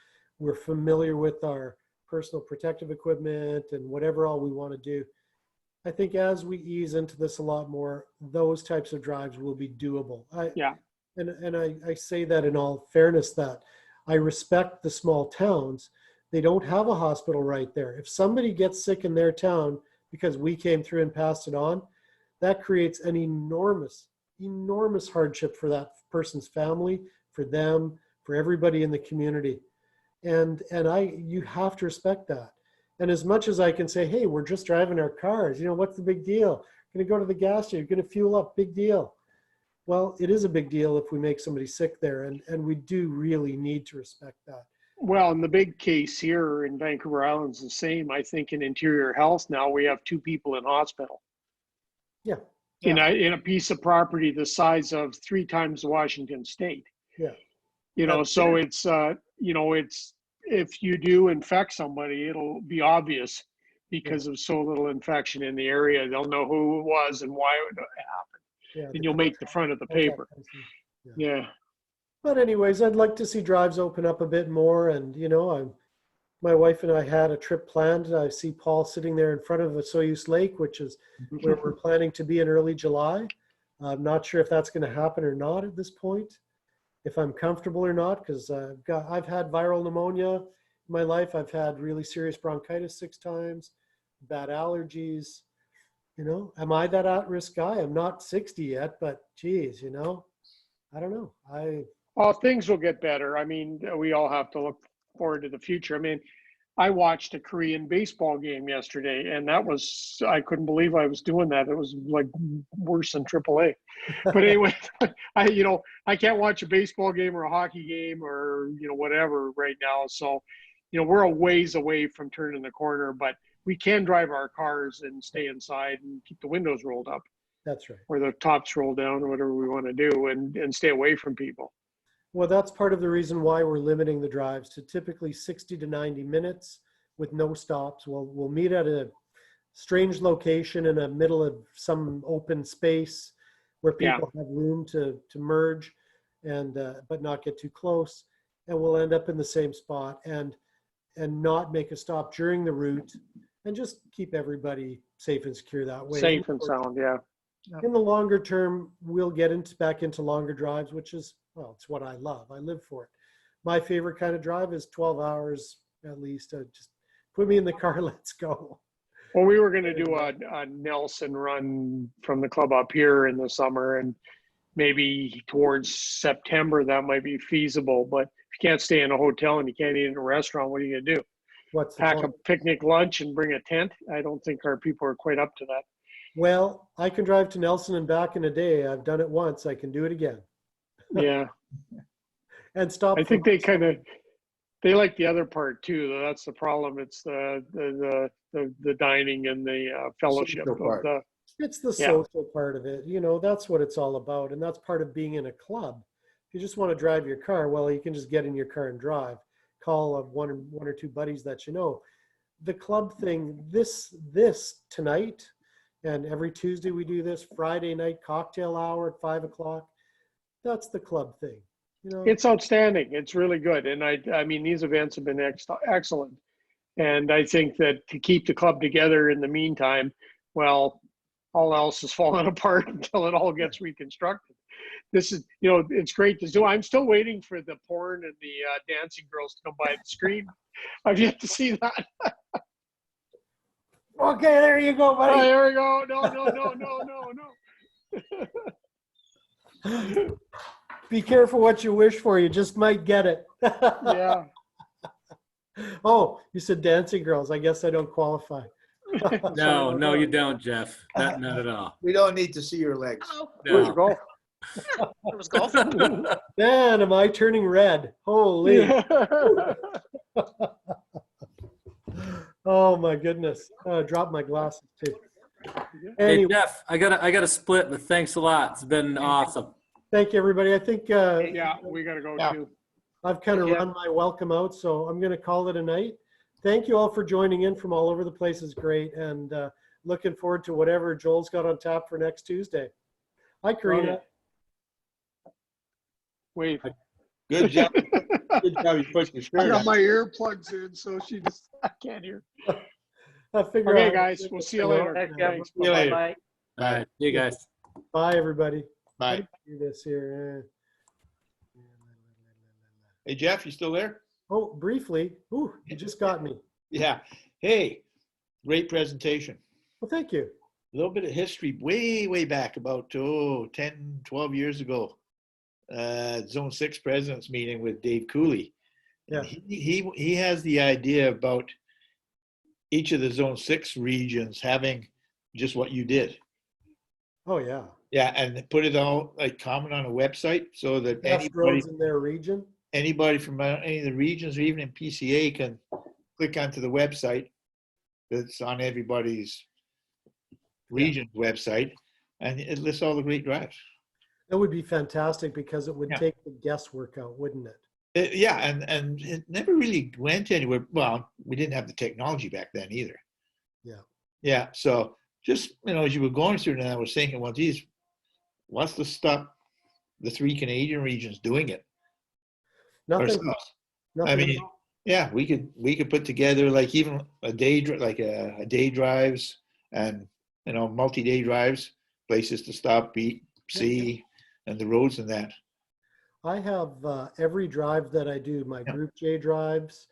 we're familiar with our personal protective equipment and whatever all we want to do, I think as we ease into this a lot more, those types of drives will be doable. Yeah. And I say that in all fairness, that I respect the small towns. They don't have a hospital right there. If somebody gets sick in their town because we came through and passed it on, that creates an enormous hardship for that person's family, for them, for everybody in the community. And you have to respect that. And as much as I can say, hey, we're just driving our cars, you know, what's the big deal? Going to go to the gas station, you're going to fuel up, big deal. Well, it is a big deal if we make somebody sick there, and we do really need to respect that. Well, and the big case here in Vancouver Island is the same. I think in Interior Health now we have 2 people in hospital. Yeah. In a piece of property the size of 3 times Washington State. Yeah. You know, so it's you know, it's, if you do infect somebody, it'll be obvious because of so little infection in the area. They'll know who it was and why it happened. Yeah, And you'll make the front of the paper. Yeah. But anyways, I'd like to see drives open up a bit more. And, you know, my wife and I had a trip planned. I see Paul sitting there in front of a Soyuz Lake, which is where we're planning to be in early July. I'm not sure if that's going to happen or not at this point, if I'm comfortable or not, because I've had viral pneumonia in my life. I've had really serious bronchitis 6 times, bad allergies. You know, am I that at-risk guy? I'm not 60 yet, but geez, you know, I don't know. Well, things will get better. I mean, we all have to look forward to the future. I mean, I watched a Korean baseball game yesterday, and I couldn't believe I was doing that. It was like worse than AAA. But anyway, I can't watch a baseball game or a hockey game or, you know, whatever right now. So, you know, we're a ways away from turning the corner, but we can drive our cars and stay inside and keep the windows rolled up. That's right. Or the tops rolled down or whatever we want to do, and stay away from people. Well, that's part of the reason why we're limiting the drives to typically 60 to 90 minutes with no stops. We'll meet at a strange location in the middle of some open space where people have room to merge and but not get too close. And we'll end up in the same spot and not make a stop during the route and just keep everybody safe and secure that way. Safe and sound, yeah. In the longer term, we'll get back into longer drives, which is, well, it's what I love. I live for it. My favorite kind of drive is 12 hours at least. Just put me in the car, let's go. Well, we were going to do a Nelson run from the club up here in the summer, and maybe towards September that might be feasible. But if you can't stay in a hotel and you can't eat in a restaurant, what are you going to do? Pack a picnic lunch and bring a tent? I don't think our people are quite up to that. Well, I can drive to Nelson and back in a day. I've done it once. I can do it again. Yeah. And stop. I think they like the other part too. That's the problem. It's the dining and the fellowship of the. It's the social part of it. You know, that's what it's all about. And that's part of being in a club. If you just want to drive your car, well, you can just get in your car and drive. Call one or 2 buddies that you know. The club thing, this tonight, and every Tuesday we do this, Friday night cocktail hour at 5 o'clock. That's the club thing. You know, it's outstanding. It's really good. And I mean, these events have been excellent. And I think that to keep the club together in the meantime, well, all else is falling apart until it all gets reconstructed. This is, you know, it's great to do. I'm still waiting for the porn and the dancing girls to come by the screen. I've yet to see that. Okay, there you go, buddy. Oh, there we go. No. Be careful what you wish for. You just might get it. Yeah. Oh, you said dancing girls. I guess I don't qualify. No, you don't, Jeff. Not at all. We don't need to see your legs. Where's the golf? It was golf. Man, am I turning red? Holy. Oh my goodness. I dropped my glasses too. Hey, Jeff, I got to split, but thanks a lot. It's been awesome. Thank you, everybody. I think yeah, we got to go too. I've kind of run my welcome out, so I'm going to call it a night. Thank you all for joining in from all over the place. Is great, and looking forward to whatever Joel's got on tap for next Tuesday. Hi, Karina. Wait. Good job. Good job. You pushed the shirt. I got my earplugs in, so I can't hear. I'll figure Okay, out. guys, we'll see you later. Thanks, Jeff. Thanks. See you later. Bye. All right. See you guys. Bye, everybody. How Bye. do you do this here? Hey, Jeff, you still there? Oh, briefly. Ooh, you just got me. Yeah. Hey, great presentation. Well, thank you. A little bit of history way back about 10, 12 years ago. Zone 6 president's meeting with Dave Cooley. Yeah. And he has the idea about each of the Zone 6 regions having just what you did. Oh, yeah. Yeah, and put it all like common on a website so that Best anybody roads in their region. from any of the regions or even in PCA can click onto the website that's on everybody's region's website, and it lists all the great drives. That would be fantastic because it would Yeah. take the guesswork out, wouldn't it? Yeah, and it never really went anywhere. Well, we didn't have the technology back then either. Yeah. Yeah, so just, as you were going through it, and I was thinking, well, geez, what's to stop the 3 Canadian regions doing it Nothing. ourselves? Nothing I mean, at all. yeah, we could put together like even a day, like a day drives and, multi-day drives, places to stop, eat, see, and the roads and that. I have every drive that I do, my Group J drives,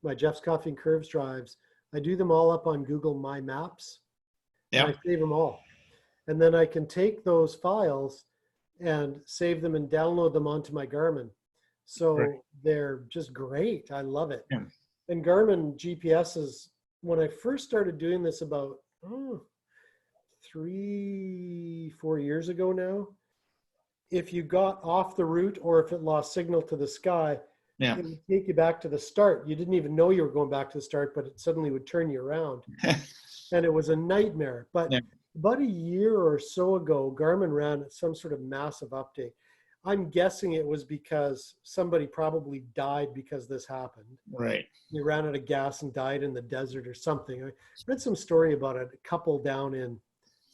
my Jeff's Coffee and Curves drives, I do them all up on Google My Maps. Yeah. And I save them all. And then I can take those files and save them and download them onto my Garmin. So Right. they're just great. I love it. Yeah. And Garmin GPSs, when I first started doing this about 3-4 years ago now, if you got off the route or if it lost signal to the sky, Yeah. it would take you back to the start. You didn't even know you were going back to the start, but it suddenly would turn you around. And it was a nightmare. But Yeah. about a year or so ago, Garmin ran some sort of massive update. I'm guessing it was because somebody probably died because this happened. Right. They ran out of gas and died in the desert or something. I read some story about a couple down in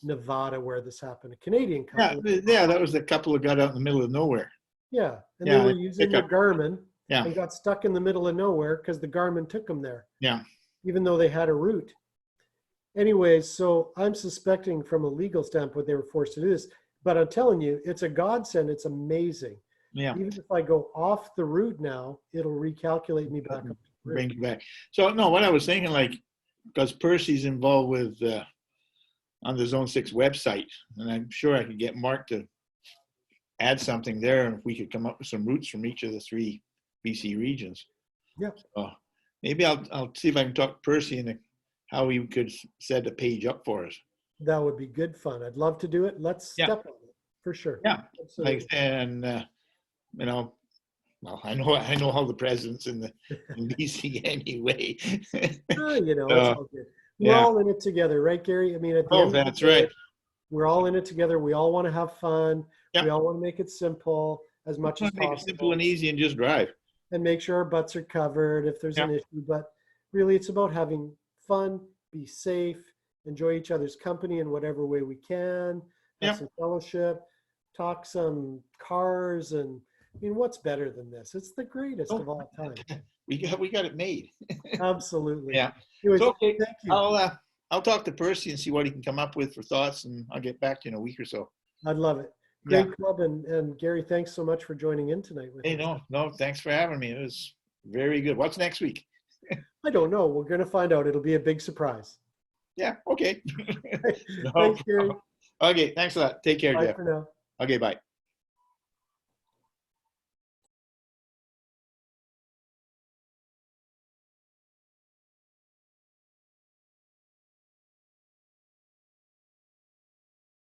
Nevada where this happened, a Canadian couple. Yeah, that was the couple that got out in the middle of nowhere. Yeah, and Yeah, they were they using pick the up. Garmin Yeah. and got stuck in the middle of nowhere because the Garmin took them there, Yeah. even though they had a route. Anyways, so I'm suspecting from a legal standpoint they were forced to do this, but I'm telling you, it's a godsend. It's amazing. Yeah. Even if I go off the route now, it'll recalculate me back up. the route. Bring you back. So no, what I was thinking, like, because Percy's involved with on the Zone 6 website, and I'm sure I could get Mark to add something there, and if we could come up with some routes from each of the 3 BC regions. Yeah. Maybe I'll see if I can talk to Percy and how he could set a page up for us. That would be good fun. I'd love to do it. Let's Yeah. step on it for sure. Yeah. Absolutely. Like, and well, I know all the presidents in BC anyway. It's Uh, all good. We're yeah. all in it together, right, Gary? I mean, at the Oh, end of the that's day, right. we're all in it together. We all want to have fun. Yeah. We all want to make it simple as much as Make it possible, simple and easy and just drive. and make sure our butts are covered if there's an Yeah. issue. But really, it's about having fun, be safe, enjoy each other's company in whatever way we can, have Yeah. some fellowship, talk some cars, and I mean, what's better than this? It's the greatest Oh. of all time. We got it made. Absolutely. Yeah. Anyways, So, okay, thank you. I'll talk to Percy and see what he can come up with for thoughts, and I'll get back to you in a week or so. I'd love it. Yeah. Great club. And Gary, thanks so much for joining in tonight with Hey, us. no, thanks for having me. It was very good. What's next week? I don't know. We're going to find out. It'll be a big surprise. Yeah, okay. No Thanks, Gary. problem. Okay, thanks a lot. Take care, Bye Jeff. for now. Okay, bye.